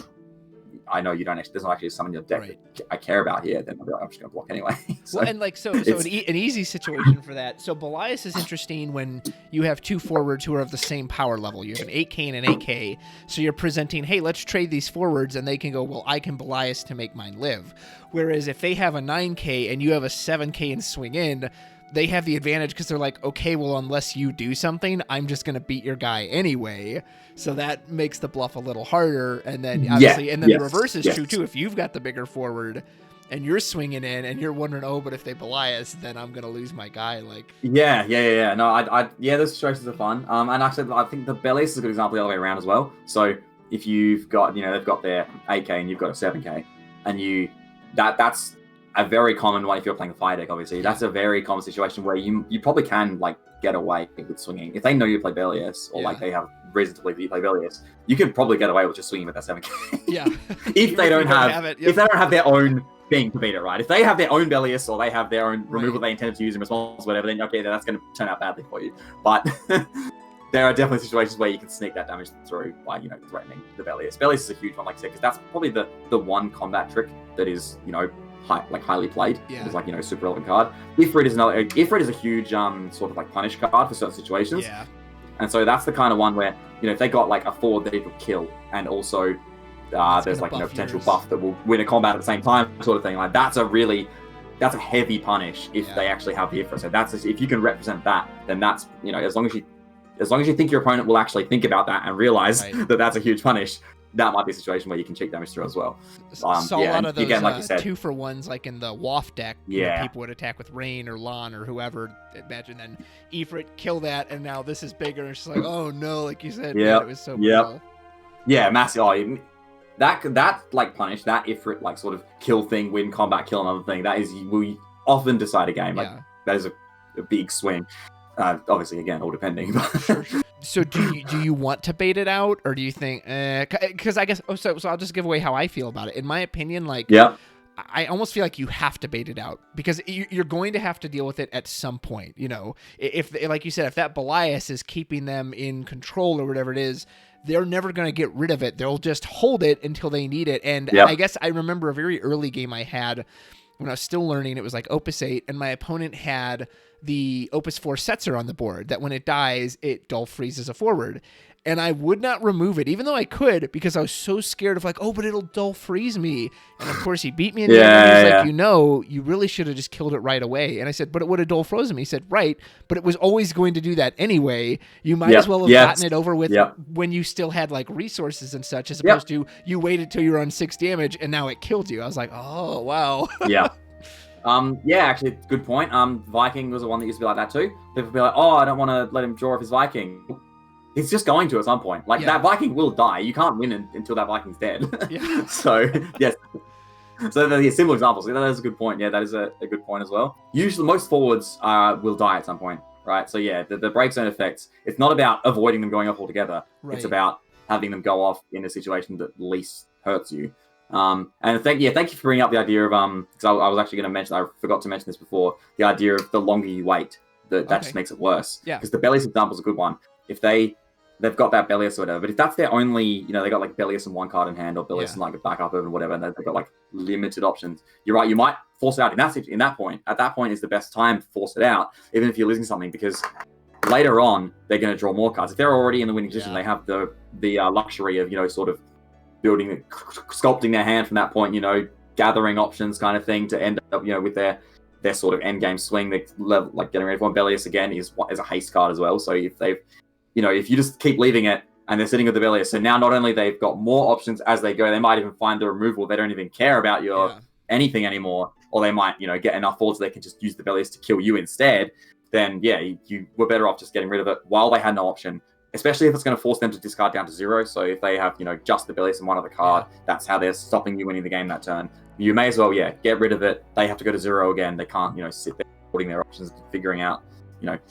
I know you don't actually. There's not actually a summon in your deck that I care about here. Then I'm just going to block anyway. So, well, and like so an easy situation for that. So Belias is interesting when you have 2 forwards who are of the same power level. You have an 8K and an 8K. So you're presenting, hey, let's trade these forwards, and they can go, well, I can Belias to make mine live. Whereas if they have a 9K and you have a 7K and swing in, they have the advantage because they're like, okay, well, unless you do something, I'm just going to beat your guy anyway. So that makes the bluff a little harder. And then obviously, the reverse is true too. If you've got the bigger forward and you're swinging in and you're wondering, oh, but if they Belias, then I'm going to lose my guy. Like, yeah. No, those situations are fun. And actually, I think the Bellius is a good example the other way around as well. So if you've got, they've got their 8K and you've got a 7K, and that's a very common one if you're playing a fire deck, obviously. That's a very common situation where you probably can like get away with swinging. If they know you play Bellius, or like they have reason to believe that you play Bellius, you can probably get away with just swinging with that 7K. Yeah. If they don't have if they don't have their own thing to beat it, right? If they have their own Bellius or they have their own removal they intended to use in response, whatever, then okay, that's going to turn out badly for you. But there are definitely situations where you can sneak that damage through by, threatening the Bellius. Bellius is a huge one, like I said, because that's probably the one combat trick that is, highly played. Yeah. It's like, super relevant card. Ifrit is a huge sort of like punish card for certain situations. Yeah. And so that's the kind of one where, if they got like a forward that it could kill, and also there's like potential buff that will win a combat at the same time, sort of thing. Like that's a heavy punish if they actually have the Ifrit. So that's if you can represent that, then that's as long as you think your opponent will actually think about that and realize that that's a huge punish, that might be a situation where you can cheat damage through as well. Saw a lot of those again, like you said, 2-for-1s like in the Waft deck. People would attack with Rain or Lon or whoever. Imagine then Ifrit kill that, and now this is bigger. It's just like, oh no, like you said, it was so brutal. Yeah, massive. Oh, that like punish, that Ifrit like sort of kill thing, win combat, kill another thing. That is will often decide a game. Like that is a big swing. Obviously, again, all depending. Sure. So do you want to bait it out, or do you think? Because I guess. So I'll just give away how I feel about it. In my opinion, I almost feel like you have to bait it out because you're going to have to deal with it at some point. If like you said, if that Belias is keeping them in control or whatever it is, they're never going to get rid of it. They'll just hold it until they need it. And I guess I remember a very early game I had when I was still learning. It was like Opus 8, and my opponent had the Opus 4 Setzer on the board that when it dies, it dull freezes a forward. And I would not remove it, even though I could, because I was so scared of like, oh, but it'll dull freeze me. And of course, he beat me in the end. He was like, you really should have just killed it right away. And I said, but it would have dull frozen me. He said, right, but it was always going to do that anyway. You might as well have gotten it over with when you still had like resources and such, as opposed to you waited till you were on 6 damage and now it killed you. I was like, oh, wow. Actually, good point. Viking was the one that used to be like that too. People would be like, oh, I don't want to let him draw off his Viking. It's just going to at some point. That Viking will die. You can't win until that Viking's dead. So, yes. So yeah, simple examples. That is a good point. Yeah, that is a good point as well. Usually, most forwards will die at some point, right? So yeah, the break zone effects. It's not about avoiding them going off altogether. Right. It's about having them go off in a situation that least hurts you. And thank you for bringing up the idea of because I was actually going to mention. I forgot to mention this before. The idea of the longer you wait, that just makes it worse. Yeah. Because the Bellius example is a good one. If they've got that Bellius or whatever, but if that's their only, they got like Bellius and one card in hand, or Bellius and like a backup or whatever, and they've got like limited options. You're right. You might force it out in that point. At that point is the best time to force it out, even if you're losing something, because later on they're going to draw more cards. If they're already in the winning position, they have the luxury of sort of building, sculpting their hand from that point. Gathering options kind of thing to end up with their sort of end game swing. They like getting rid of one. Bellius again is a haste card as well. So if they've if you just keep leaving it and they're sitting with the Bellius, so now not only they've got more options as they go, they might even find the removal. They don't even care about your anything anymore, or they might get enough forwards they can just use the Bellius to kill you instead. Then you were better off just getting rid of it while they had no option, especially if it's going to force them to discard down to 0. So if they have just the Bellius and one other card, that's how they're stopping you winning the game that turn. You may as well get rid of it. They have to go to 0 again. They can't sit there putting their options, figuring out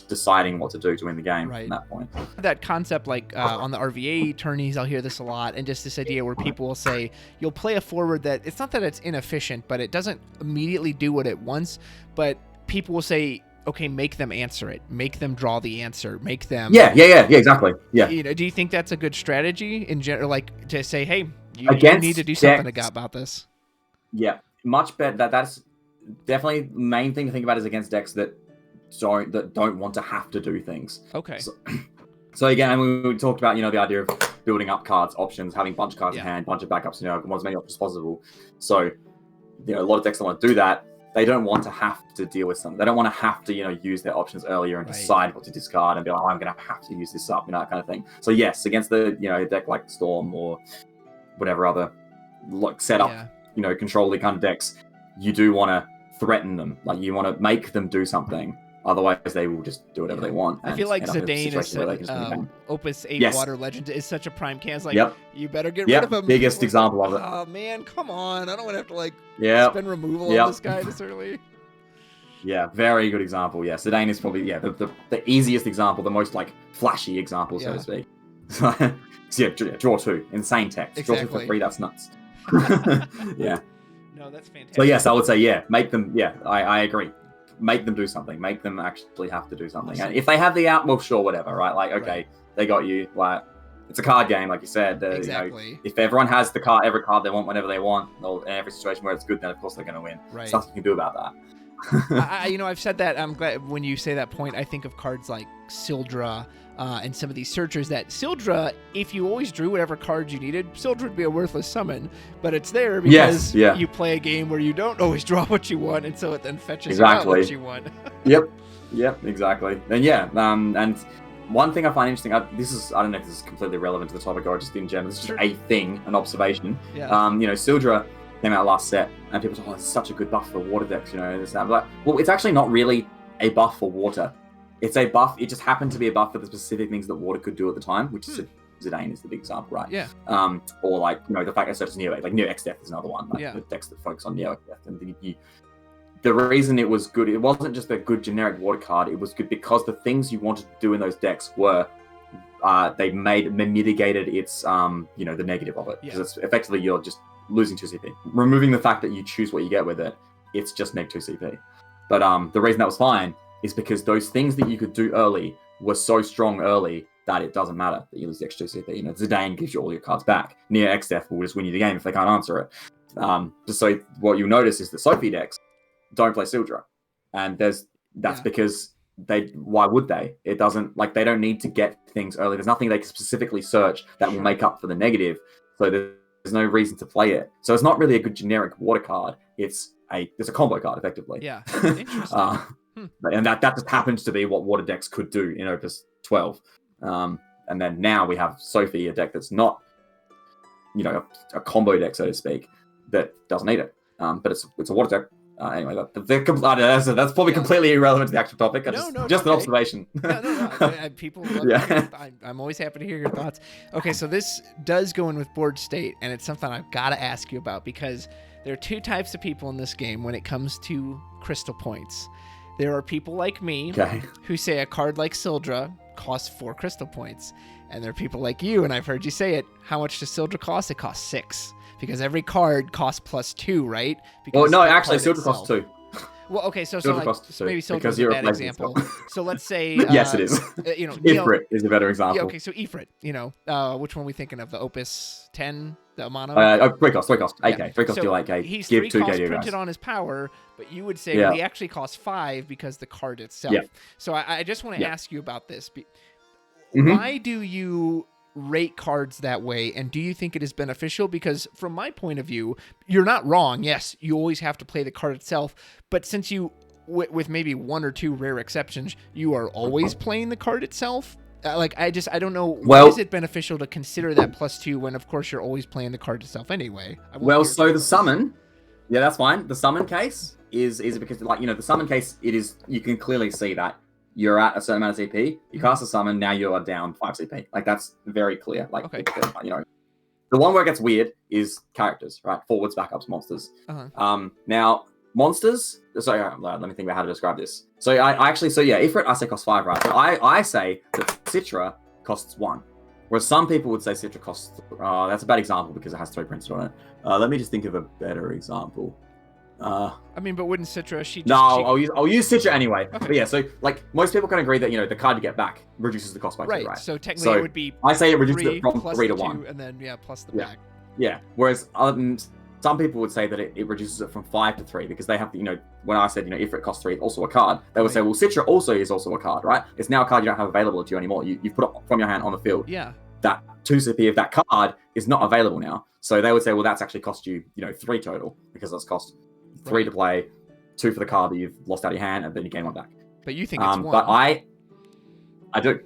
deciding what to do to win the game from that point. That concept, like on the RVA tourneys, I'll hear this a lot, and just this idea where people will say, you'll play a forward that, it's not that it's inefficient, but it doesn't immediately do what it wants, but people will say, okay, make them answer it, make them draw the answer, make them... Yeah, exactly. Yeah. Do you think that's a good strategy in general, like to say, hey, you need to do something about this? Yeah, much better. That's definitely the main thing to think about is against decks that don't want to have to do things. Okay. So again, we talked about the idea of building up cards, options, having a bunch of cards in hand, bunch of backups, want as many options as possible. So a lot of decks that want to do that, they don't want to have to deal with something. They don't want to have to use their options earlier and decide what to discard and be like, I'm going to have to use this up, that kind of thing. So yes, against the deck like Storm or whatever other setup, control kind of decks, you do want to threaten them. Like you want to make them do something. Otherwise, they will just do whatever they want. I feel like Zidane is Opus 8 Water Legend is such a prime can. It's like, you better get rid of him. Biggest example of it. Oh, man, come on. I don't want to have to spend removal on this guy this early. Yeah, very good example. Yeah, Zidane is probably the easiest example, the most flashy example, so to speak. So, draw 2. Insane text. Exactly. Draw 2 for 3, that's nuts. Yeah. No, that's fantastic. So yes, I would say, make them, I agree. Make them do something. Make them actually have to do something. And if they have the out, well, sure, whatever, right? Like, okay, they got you. Like, it's a card game, like you said. Exactly. If everyone has every card they want whenever they want, or in every situation where it's good, then of course they're going to win. Right. There's nothing you can do about that. I've said that. I'm glad when you say that point. I think of cards like Sildra and some of these searchers. That Sildra, if you always drew whatever cards you needed, Sildra would be a worthless summon. But it's there because you play a game where you don't always draw what you want, and so it then fetches out what you want. Yep, exactly. And and one thing I find interesting, I don't know if this is completely relevant to the topic or just in general, this is just a thing, an observation. Sildra came out last set, and people thought, it's such a good buff for water decks, this, that. But well, it's actually not really a buff for water. It's a buff. It just happened to be a buff for the specific things that water could do at the time, which is Zidane is the big example, right? Yeah. Or the fact that such as Neo X Death is another one. The decks that focus on Neo X Death. And the reason it was good, it wasn't just a good generic water card. It was good because the things you wanted to do in those decks were they mitigated its the negative of it. Because it's effectively you're just losing 2 CP. Removing the fact that you choose what you get with it, it's just neg 2 CP. But the reason that was fine is because those things that you could do early were so strong early that it doesn't matter that you lose the extra 2 CP. Zidane gives you all your cards back. Neo X Death will just win you the game if they can't answer it. So what you'll notice is that Sophie decks don't play Sildra. And that's because why would they? It doesn't, they don't need to get things early. There's nothing they can specifically search that will make up for the negative. So there's no reason to play it. So it's not really a good generic water card. It's a combo card, effectively. Yeah, interesting. And that just happens to be what water decks could do in Opus 12. And then now we have Sophie, a deck that's not, a combo deck, so to speak, that doesn't need it. But it's a water deck. Anyway, that's probably completely irrelevant to the actual topic. Just an observation. People love I'm always happy to hear your thoughts. Okay, so this does go in with board state, and it's something I've got to ask you about because There are two types of people in this game when it comes to crystal points. There are people like me who say a card like Sildra costs 4 crystal points. And there are people like you, and I've heard you say it. How much does Sildra cost? It costs 6. Because every card costs +2, right? Well, no, actually, Sildra costs 2. Well, okay, so maybe Sildra's a bad example. So let's say... yes, it is. Ifrit is a better example. Yeah, okay, so Ifrit, which one are we thinking of? The Opus 10? The Mono? 3 cost. 8k. 3 cost, so deal 8k. He's give 3 2k costs to you printed guys. on his power, but you would say well, he actually costs 5 because the card itself. Yeah. So I just want to ask you about this. Mm-hmm. Why do you rate cards that way, and do you think it is beneficial? Because from my point of view, you're not wrong. Yes, you always have to play the card itself, but since you, with maybe 1 or 2 rare exceptions, you are always playing the card itself. I don't know. Why is it beneficial to consider that +2 when, of course, you're always playing the card itself anyway? So the summon, that's fine. The summon case is because, the summon case, it is, you can clearly see that you're at a certain amount of CP. You cast a summon, now you are down 5 CP. That's very clear. The one where it gets weird is characters, right? Forwards, backups, monsters. Now, monsters. Sorry, let me think about how to describe this. So Ifrit I say costs 5, right? So I say that Citra costs 1, whereas some people would say Citra costs. That's a bad example because it has 3 printed on it. Let me just think of a better example. But wouldn't Citra? I'll use Citra anyway. Okay. But yeah, so most people can agree that the card you get back reduces the cost by 2, right? So technically it would be. I say it reduces it from 3 to 1, and then plus the back. Yeah. Whereas some people would say that it reduces it from 5 to 3 because they have when I said if it costs 3, it's also a card. They would say, well, Citra also is also a card, right? It's now a card you don't have available to you anymore. You've put it from your hand on the field. Yeah. That 2 CP of that card is not available now. So they would say, well, that's actually cost you 3 total because that's cost 3 to play, 2 for the card that you've lost out of your hand, and then you gain 1 back. But you think it's 1. But I do.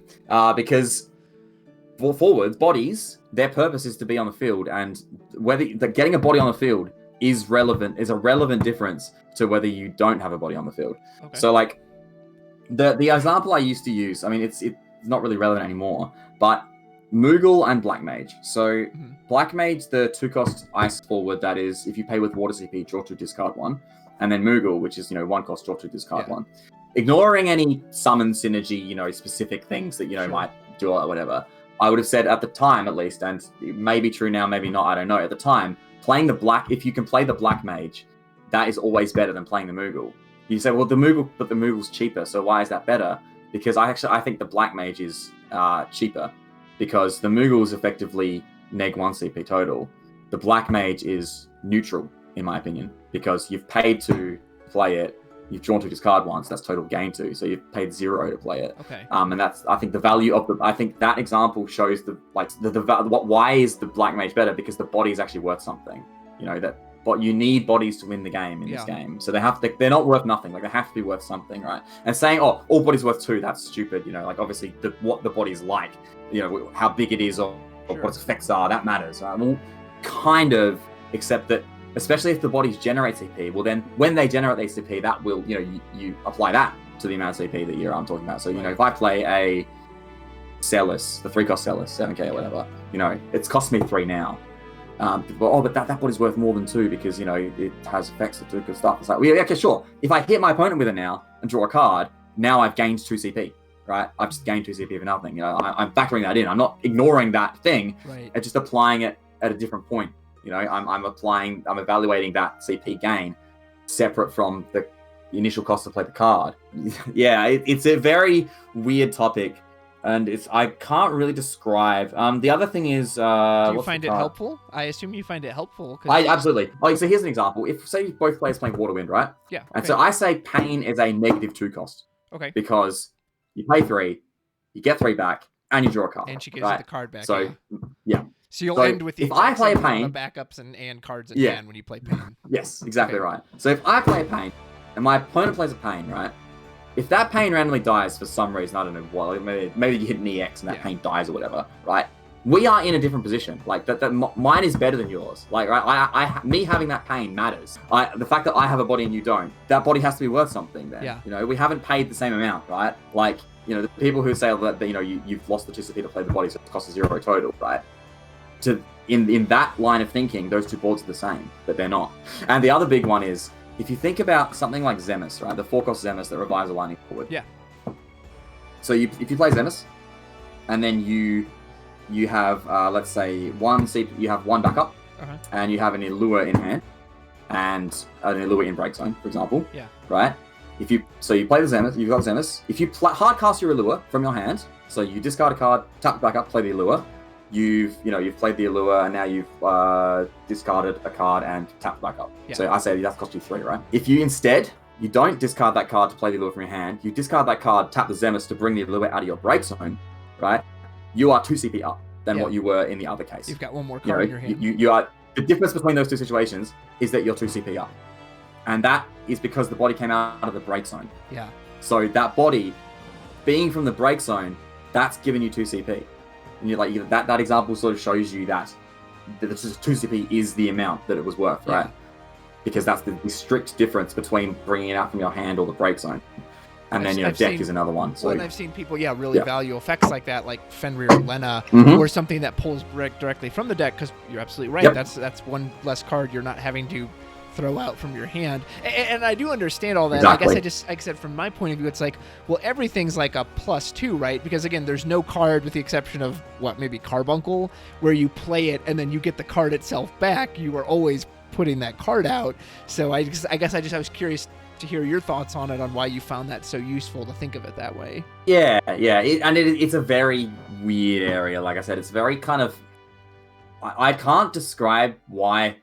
Because for forwards, bodies, their purpose is to be on the field, and whether getting a body on the field is a relevant difference to whether you don't have a body on the field. Okay. So the example I used to use, it's not really relevant anymore, but Moogle and Black Mage. So Black Mage, the 2 cost ice forward, that is, if you pay with water CP, draw 2, discard 1. And then Moogle, which is, 1 cost, draw 2, discard 1. Ignoring any summon synergy, specific things that, might do or whatever, I would have said at the time, at least, and it may be true now, maybe not, I don't know. At the time, if you can play the Black Mage, that is always better than playing the Moogle. You say, well, the Moogle's cheaper, so why is that better? Because I think the Black Mage is cheaper. Because the Moogle is effectively neg 1 CP total. The Black Mage is neutral, in my opinion, because you've paid to play it, you've drawn 2, discard 1, so that's total gain 2, so you've paid 0 to play it. Okay. And that's, I think, the value of I think that example shows why is the Black Mage better? Because the body is actually worth something. But you need bodies to win the game in this game. So they're not worth nothing. They have to be worth something, right? And saying, all bodies worth 2, that's stupid. Obviously what the body's like, how big it is or what its effects are, that matters. Right? Well, kind of, except that, especially if the bodies generate CP, well then, when they generate their CP, that will, you apply that to the amount of CP that you're talking about. So, if I play a Celis, the 3 cost Celis, 7k or whatever, it's cost me 3 now. But that body's worth more than 2 because, it has effects that do good stuff. It's like, well, yeah, okay, sure. If I hit my opponent with it now and draw a card, now I've gained 2 CP, right? I've just gained 2 CP for nothing. I'm factoring that in. I'm not ignoring that thing. Right. I'm just applying it at a different point. I'm evaluating that CP gain separate from the initial cost to play the card. Yeah, it's a very weird topic. And I can't really describe. The other thing is, do you find it helpful? I assume you find it helpful. Absolutely. So here's an example. If say both players playing Water Wind, right? Yeah. Okay. And so I say Pain is a negative 2 cost. Okay. Because you pay 3, you get 3 back, and you draw a card. And she gives you the card back. So yeah. So you'll end with the if I play Pain, backups and cards in hand when you play Pain. Yes, exactly right. So if I play a Pain, and my opponent plays a Pain, right? If that Pain randomly dies for some reason, I don't know why, maybe you hit an EX and that Pain dies or whatever, right? We are in a different position. Mine is better than yours. Me having that Pain matters. The fact that I have a body and you don't, that body has to be worth something then. Yeah. We haven't paid the same amount, right? The people who say that, you've lost the 2 CP to play the body, so it costs 0 total, right? in that line of thinking, those two boards are the same, but they're not. And the other big one is, if you think about something like Zemus, right? The 4-cost Zemus that revives a lightning forward. Yeah. So if you play Zemus, and then you have, let's say, you have one backup, and you have an Allure in hand, and an Allure in break zone, for example. Yeah. Right? You play the Zemus, you've got Zemus. If you hard cast your Allure from your hand, so you discard a card, tap back up, play the Allure. You've played the Allure, and now you've discarded a card and tapped back up. Yeah. So I say that's cost you 3, right? If you instead, you don't discard that card to play the Allure from your hand, you discard that card, tap the Zemus to bring the Allure out of your break zone, right? You are 2 CP up than what you were in the other case. You've got one more card in your hand. You are, the difference between those two situations is that you're 2 CP up. And that is because the body came out of the break zone. Yeah. So that body, being from the break zone, that's giving you 2 CP. And you're like, that example sort of shows you that the 2 CP is the amount that it was worth, right? Because that's the strict difference between bringing it out from your hand or the break zone. And then, deck is another one. So, and I've seen people, really value effects like that, like Fenrir Lena, or something that pulls directly from the deck, because you're absolutely right. That's one less card you're not having to throw out from your hand. And I do understand all that. Exactly. I guess like I said, from my point of view, it's like, well, everything's like a +2, right? Because again, there's no card, with the exception of maybe Carbuncle, where you play it and then you get the card itself back. You are always putting that card out. So I guess I was curious to hear your thoughts on it, on why you found that so useful to think of it that way. Yeah. It's a very weird area. Like I said, it's very kind of, I can't describe why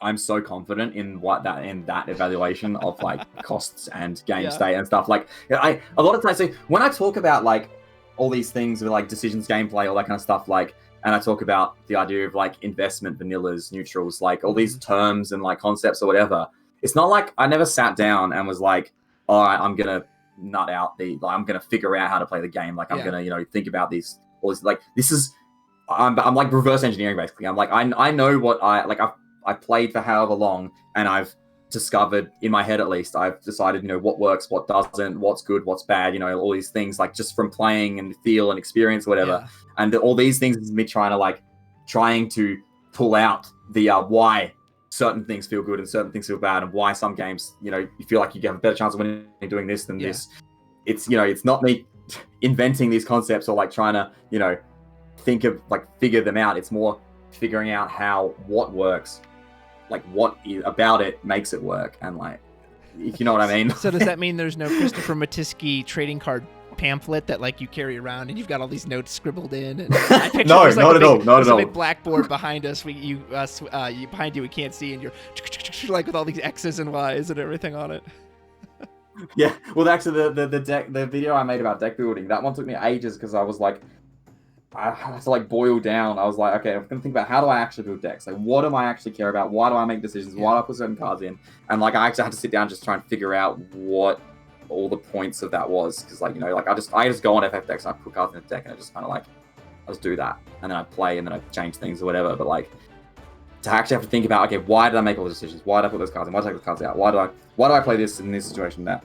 I'm so confident in that evaluation of like costs and game state and stuff. Like, a lot of times, so when I talk about like all these things with like decisions, gameplay, all that kind of stuff, like, and I talk about the idea of like investment, vanillas, neutrals, like all these terms and like concepts or whatever, it's not like I never sat down and was like, all right, I'm gonna nut out I'm gonna figure out how to play the game. Like, I'm gonna think about all this. Like, this is, I'm like reverse engineering basically. I'm like, I know what I played for however long, and I've discovered, in my head at least, I've decided, what works, what doesn't, what's good, what's bad, all these things, like, just from playing and feel and experience, whatever. And all these things is me trying to pull out the why certain things feel good and certain things feel bad, and why some games, you feel like you have a better chance of winning doing this than this. It's, it's not me inventing these concepts or like trying to, think of like figure them out. It's more figuring out what works, like what about it makes it work, and like, if you know what I mean. So does that mean there's no Christopher Mattiske trading card pamphlet that like you carry around and you've got all these notes scribbled in? And I picture no, not at all. Not at all. A big blackboard behind us. Behind you we can't see, and you're like with all these X's and Y's and everything on it. Yeah, well, actually, the video I made about deck building, that one took me ages, because I was like, I had to like boil down. I was like, okay, I'm gonna think about, how do I actually build decks? Like, what do I actually care about? Why do I make decisions? Why do I put certain cards in? And like, I actually had to sit down and just try and figure out what all the points of that was, because like, I just go on FF decks and I put cards in the deck, and I just kind of like, I just do that, and then I play, and then I change things or whatever. But like, to actually have to think about, okay, why did I make all the decisions? Why did I put those cards in? Why did I take the cards out? Why do I play this in this situation? That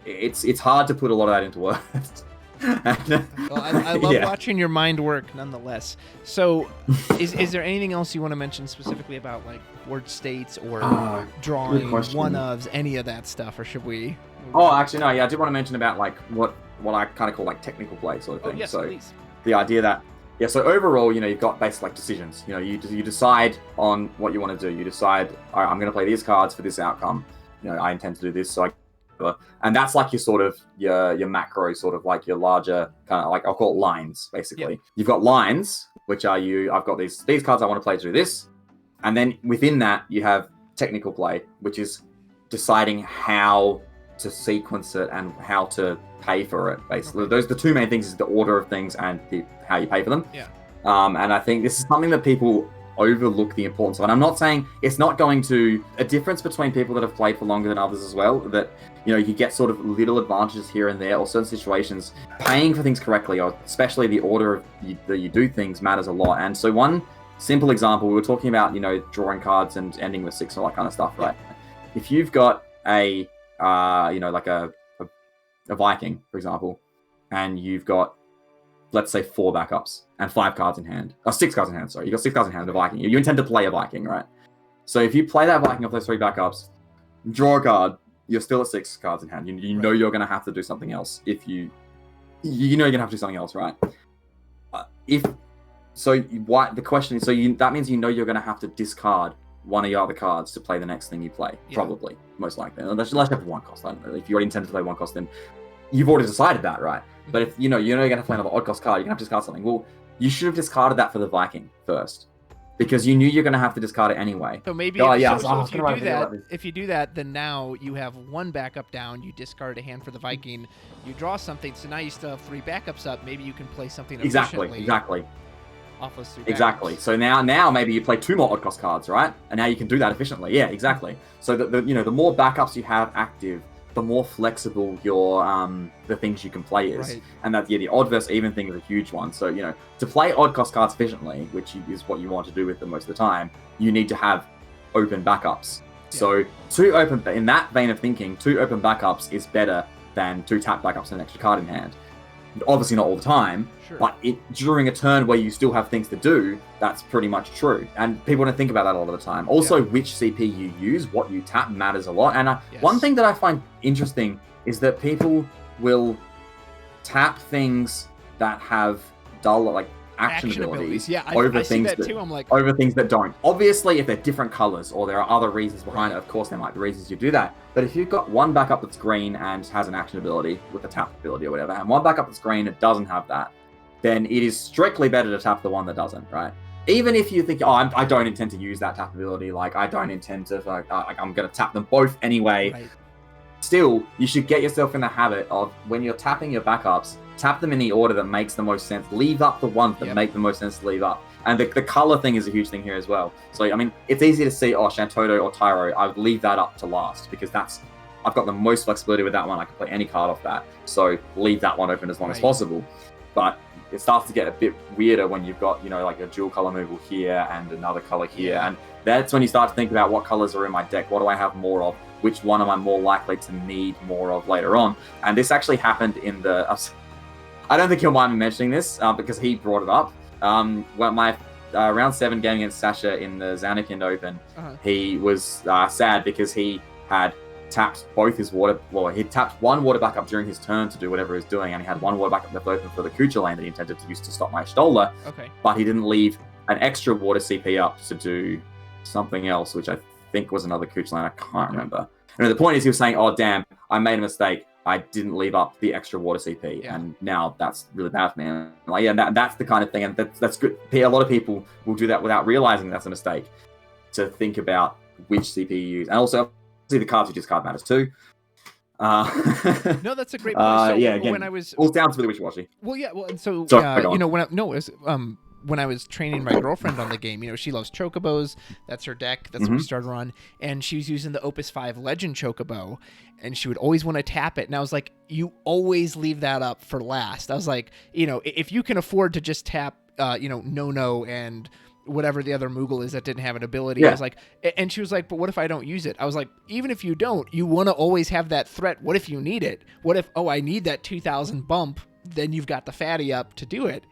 it's hard to put a lot of that into words. Well, I love watching your mind work nonetheless. So is there anything else you want to mention specifically about like word states or drawing one-ofs, any of that stuff, or should we? Oh, actually, no. Yeah, I did want to mention about like what I kind of call like technical play sort of thing. Yes, so please. The idea that, so overall, you've got basically like decisions. You decide on what you want to do. You decide, all right, I'm going to play these cards for this outcome. I intend to do this, so and that's like your sort of your macro, sort of like your larger kind of like, I'll call it lines, basically. You've got lines, which are I've got these cards I want to play to do this, and then within that you have technical play, which is deciding how to sequence it and how to pay for it. Basically, those the two main things, is the order of things and how you pay for them. And I think this is something that people overlook the importance of. And I'm not saying it's not going to, a difference between people that have played for longer than others as well, that you get sort of little advantages here and there, or certain situations, paying for things correctly, or especially the order that you do things, matters a lot. And so one simple example, we were talking about drawing cards and ending with 6 and all that kind of stuff, right? If you've got a like a Viking, for example, and you've got let's say 4 backups and 5 cards in hand. 6 cards in hand, sorry. You got 6 cards in hand, the Viking. You intend to play a Viking, right? So if you play that Viking off those 3 backups, draw a card, you're still at 6 cards in hand. You know you're going to have to do something else if you know you're going to have to do something else, right? The question is, that means you know you're going to have to discard one of your other cards to play the next thing you play, probably, most likely. Unless you have 1 cost. I don't know. If you already intend to play 1 cost, then you've already decided that, right? But if you know you're going to play another odd cost card, you're going to have to discard something. Well, you should have discarded that for the Viking first, because you knew you're going to have to discard it anyway. So maybe if you do that, then now you have 1 backup down, you discard a hand for the Viking, you draw something, so now you still have 3 backups up. Maybe you can play something exactly. Off those 3 exactly. So now maybe you play 2 more odd cost cards, right? And now you can do that efficiently. Yeah, exactly. So the more backups you have active, the more flexible your the things you can play is. Right. And that the odd versus even thing is a huge one. So to play odd cost cards efficiently, which is what you want to do with them most of the time, you need to have open backups. Yeah. So in that vein of thinking, 2 open backups is better than 2 tap backups and an extra card in hand. Obviously not all the time, but during a turn where you still have things to do, that's pretty much true. And people don't think about that a lot of the time. Also, which CP you use, what you tap matters a lot. And one thing that I find interesting is that people will tap things that have dull, action abilities over things that too. Over things that don't. Obviously, if they're different colors or there are other reasons behind it, of course there might be reasons you do that. But if you've got 1 backup that's green and has an action ability with a tap ability or whatever, and 1 backup that's green that doesn't have that, then it is strictly better to tap the one that doesn't, right? Even if you think, I don't intend to use that tap ability, I don't intend to, I'm going to tap them both anyway. Right. Still, you should get yourself in the habit of, when you're tapping your backups, tap them in the order that makes the most sense. Leave up the ones that make the most sense to leave up. And the color thing is a huge thing here as well. So, it's easy to see, Shantoto or Tyro, I would leave that up to last, because I've got the most flexibility with that one. I can play any card off that. So leave that one open as long as possible. But it starts to get a bit weirder when you've got, a dual color removal here and another color here. And that's when you start to think about what colors are in my deck. What do I have more of? Which one am I more likely to need more of later on? And this actually happened in the... I don't think he'll mind me mentioning this because he brought it up. My round 7 game against Sasha in the Zanakind Open, he was sad because he had tapped both his water... Well, he tapped 1 water backup during his turn to do whatever he was doing, and he had 1 water backup left open for the Kucha lane that he intended to use to stop my Stola. Okay. But he didn't leave an extra water CP up to do something else, which I think was another Kucha lane. I can't remember. And the point is, he was saying, "Oh, damn, I made a mistake. I didn't leave up the extra water CP, and now that's really bad for me." That's the kind of thing, and that's good. A lot of people will do that without realizing that's a mistake, to think about which CP you use. And also, obviously, the cards you discard matters too. No, that's a great point. So again, when I was... all sounds really wishy-washy. Well, yeah, and so, when I was training my girlfriend on the game, she loves chocobos. That's her deck. That's what we started her on. And she was using the Opus 5 Legend Chocobo, and she would always want to tap it. And I was like, you always leave that up for last. I was like, if you can afford to just tap, No and whatever the other Moogle is that didn't have an ability. I was like, and she was like, but what if I don't use it? I was like, even if you don't, you want to always have that threat. What if you need it? What if, I need that 2,000 bump? Then you've got the fatty up to do it,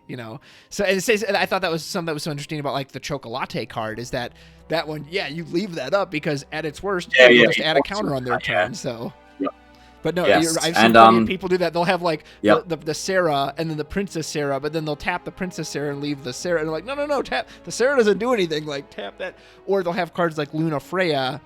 So and it says, I thought that was something that was so interesting about the Chocolate card, is that one, you leave that up because at its worst, you just add a counter on their turn. So, but no, I've seen plenty of people do that. They'll have the Sarah and then the Princess Sarah, but then they'll tap the Princess Sarah and leave the Sarah. And they're like, no, tap the Sarah doesn't do anything. Tap that. Or they'll have cards like Luna Freya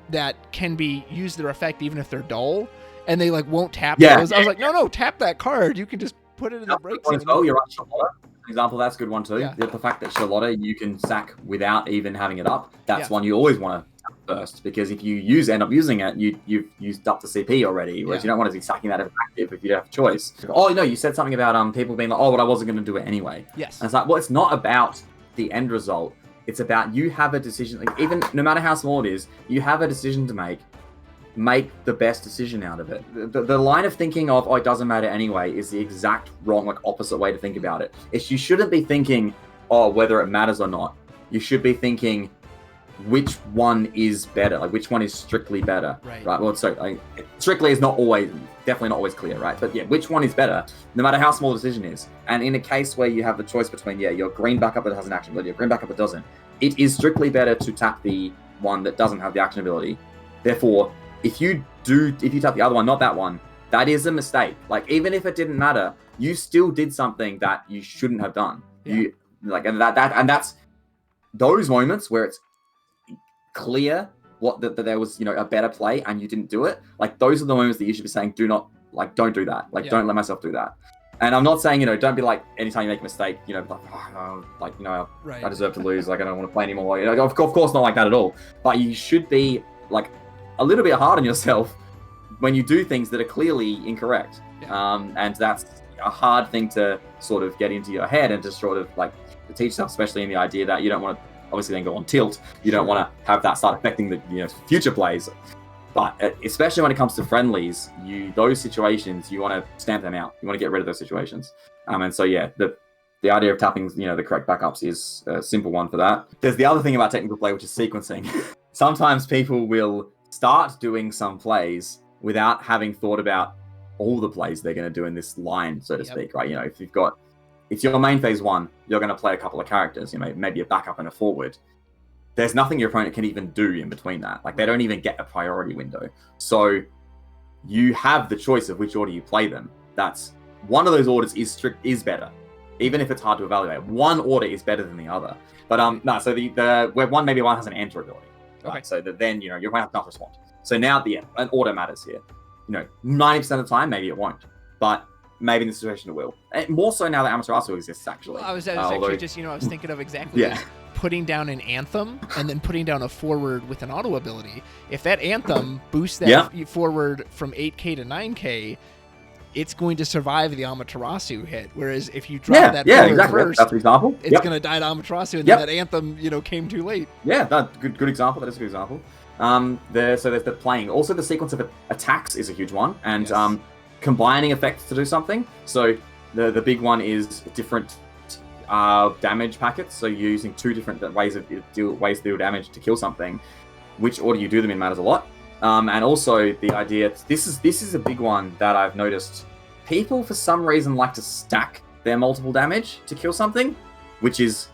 that can be use their effect even if they're dull. And they won't tap those. I was like, no, tap that card. You can just put it in the break zone. Oh, you're right, Charlotta. For example, that's a good one too. Yeah. The fact that Charlotta you can sack without even having it up. That's one you always want to tap first, because if you end up using it, you've used up the CP already. Whereas you don't want to be sacking that active if you don't have a choice. Oh no, you said something about people being like, but I wasn't going to do it anyway. Yes. And it's like, well, it's not about the end result. It's about you have a decision. Even no matter how small it is, you have a decision to make the best decision out of it. The line of thinking of, it doesn't matter anyway, is the exact wrong, opposite way to think about it. You shouldn't be thinking, whether it matters or not. You should be thinking, which one is better, like which one is strictly better, Right. Well, so strictly is definitely not always clear, right? But yeah, which one is better, no matter how small the decision is. And in a case where you have the choice between your green backup that has an action ability, your green backup that doesn't, it is strictly better to tap the one that doesn't have the action ability. Therefore, if you tap the other one, not that one, that is a mistake. Like, even if it didn't matter, you still did something that you shouldn't have done. Yeah. And that's those moments where it's clear that there was a better play and you didn't do it. Like, those are the moments that you should be saying, don't do that. Like, don't let myself do that. And I'm not saying, don't be like, anytime you make a mistake, I deserve to lose. Like, I don't want to play anymore. Of course not like that at all. But you should be like a little bit hard on yourself when you do things that are clearly incorrect. And that's a hard thing to sort of get into your head and to sort of like to teach yourself, especially in the idea that you don't want to obviously then go on tilt. You don't want to have that start affecting the future plays. But especially when it comes to friendlies, those situations, you want to stamp them out. You want to get rid of those situations. And so, yeah, the idea of tapping, the correct backups is a simple one for that. There's the other thing about technical play, which is sequencing. Sometimes people will start doing some plays without having thought about all the plays they're going to do in this line, so to speak, right? If your main phase one, you're going to play a couple of characters, maybe a backup and a forward. There's nothing your opponent can even do in between that. Like, they don't even get a priority window. So you have the choice of which order you play them. That's one of those orders is better, even if it's hard to evaluate. One order is better than the other. But so the where maybe one has an enter ability, right? Okay. So that then you're going to have to not respond. So now an order matters here. 90% of the time, maybe it won't, but maybe in this situation it will. And more so now that Amaterasu exists, actually. Well, I was thinking of exactly this. Putting down an Anthem and then putting down a forward with an auto ability. If that Anthem boosts that forward from 8k to 9k, it's going to survive the Amaterasu hit. Whereas if you drop that forward first, that's an example. It's going to die to Amaterasu, and then that Anthem, came too late. Yeah, that's good example. That is a good example. So there's the playing. Also, the sequence of attacks is a huge one, and combining effects to do something. So the big one is different damage packets. So you're using two different ways to deal damage to kill something. Which order you do them in matters a lot. And also the idea, this is a big one that I've noticed. People for some reason like to stack their multiple damage to kill something, which is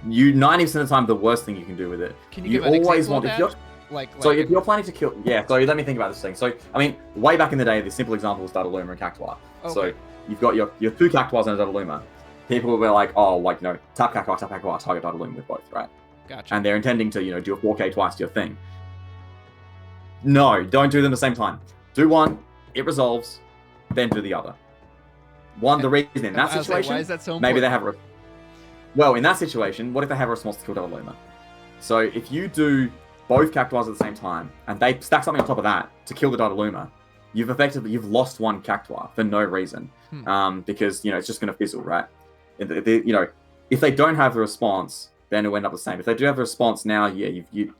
90% of the time the worst thing you can do with it. Can you give an example of that? If you're planning to kill, so let me think about this thing. So I mean, way back in the day, the simple example was Dataluma and Cactuar. Okay. So you've got your two Cactuars and a Dataluma. People were like, tap Cactuar, target Dataluma with both, right? Gotcha. And they're intending to, do a 4K twice to your thing. No, don't do them at the same time. Do one, it resolves, then do the other. The reason in that situation, why is that so important? maybe they have well, in that situation, what if they have a response to kill Dataluma? So if you do both Cactuars at the same time, and they stack something on top of that to kill the Dataluma, you've lost one Cactuar for no reason. Because, it's just going to fizzle, right? If they don't have the response, then it'll end up the same. If they do have the response now, you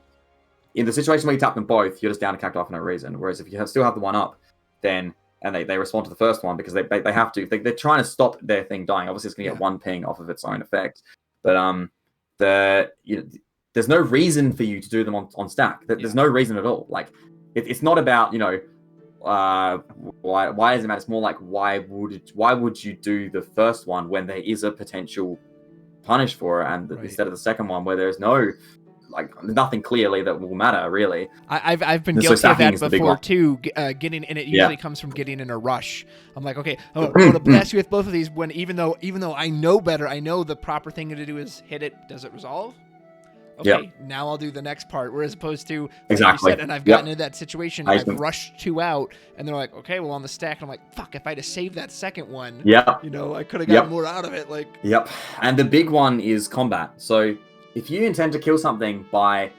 in the situation where you tap them both, you're just down a Cactuar for no reason. Whereas if you still have the one up, then they respond to the first one because they have to. They're trying to stop their thing dying. Obviously, it's going to get one ping off of its own effect. But there's no reason for you to do them on stack. There's no reason at all. Like it's not about why does it matter? It's more like why would you do the first one when there is a potential punish for it, and instead of the second one where there's nothing clearly that will matter really. I've been guilty of that before too. Getting and it usually comes from getting in a rush. I'm like, okay, I'm going to blast you with both of these. When even though I know better, I know the proper thing to do is hit it. Does it resolve? Okay, now I'll do the next part. Whereas opposed to exactly, you said, and I've gotten into that situation. I've rushed two out, and they're like, okay, well on the stack, and I'm like, fuck, if I'd have saved that second one, I could have gotten more out of it. And the big one is combat. So if you intend to kill something by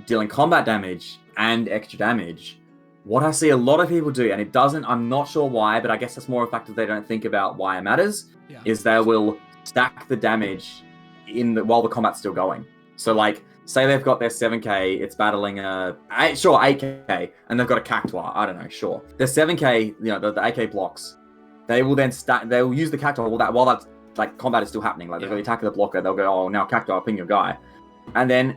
dealing combat damage and extra damage, what I see a lot of people do, and it doesn't, I'm not sure why, but I guess that's more a fact that they don't think about why it matters, is they will stack the damage while the combat's still going. So say they've got their 7k, it's battling 8k, and they've got a Cactuar, I don't know, sure. Their 7k, the AK blocks, they will then they'll use the Cactuar while that combat is still happening. They've got the attack of the blocker, they'll go, oh, now Cactuar, ping your guy. And then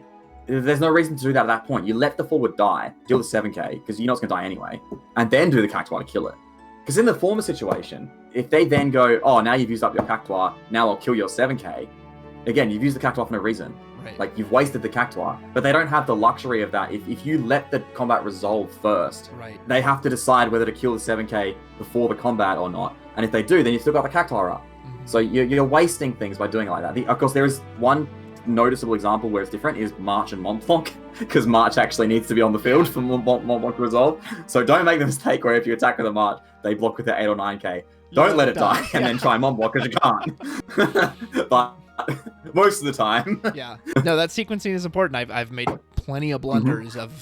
there's no reason to do that at that point. You let the forward die, deal the 7k, because you know it's going to die anyway, and then do the Cactuar to kill it. Because in the former situation, if they then go, oh, now you've used up your Cactuar, now I'll kill your 7k, again, you've used the Cactuar for no reason. Right. Like, you've wasted the Cactuar. But they don't have the luxury of that. If you let the combat resolve first, Right. they have to decide whether to kill the 7k before the combat or not. And if they do, then you've still got the Cactuar up. Mm-hmm. So you're wasting things by doing it like that. Of course, there is one noticeable example where it's different is March and Montblanc, because March actually needs to be on the field for Montblanc to resolve. So don't make the mistake where if you attack with a March, they block with their 8 or 9k. Don't let it die and then try Montblanc, because you can't. But most of the time. Yeah. No, that sequencing is important. I've made plenty of blunders of,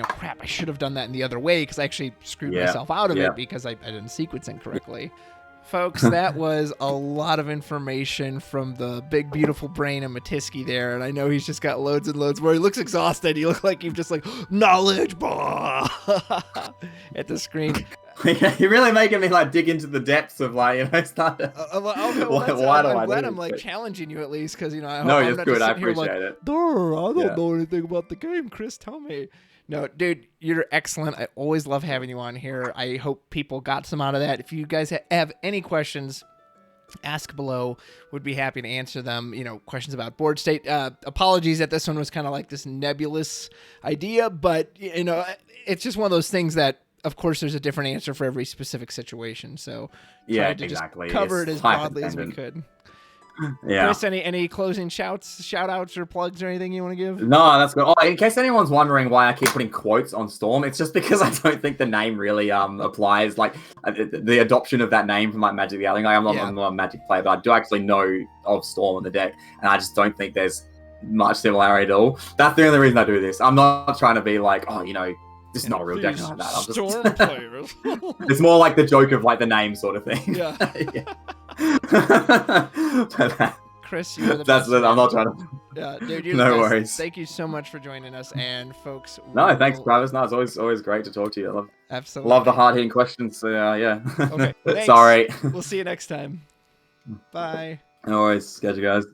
crap, I should have done that in the other way because I actually screwed myself out of it because I didn't sequence incorrectly. Folks, that was a lot of information from the big, beautiful brain of Mattiske there, and I know he's just got loads and loads more. He looks exhausted. You look like you've just knowledge at the screen. You're really making me dig into the depths of start. I'm glad I'm challenging you at least because I hope no, I'm it's not good. Just I sitting here appreciate it. I don't know anything about the game. Chris, tell me. No, dude, you're excellent. I always love having you on here. I hope people got some out of that. If you guys have any questions, ask below. Would be happy to answer them. Questions about board state. Apologies that this one was kind of like this nebulous idea, but it's just one of those things that, of course, there's a different answer for every specific situation. So tried to exactly. Just cover it as broadly as we could. Yeah. Chris, any closing shout outs or plugs or anything you want to give? No, that's good. Oh, in case anyone's wondering why I keep putting quotes on Storm, it's just because I don't think the name really applies. The adoption of that name for my Magic the Gathering. I'm not a Magic player, but I do actually know of Storm on the deck, and I just don't think there's much similarity at all. That's the only reason I do this. I'm not trying to be this is not a real deck like that. Storm players. It's more like the joke of the name sort of thing. Yeah. Chris, you were the best. I'm not trying to. Yeah, dude, you're no worries. Thank you so much for joining us, and folks. No, thanks, Travis. No, it's always great to talk to you. Absolutely love the hard hitting questions. So, yeah. Okay. Sorry. We'll see you next time. Bye. No worries. Catch you guys.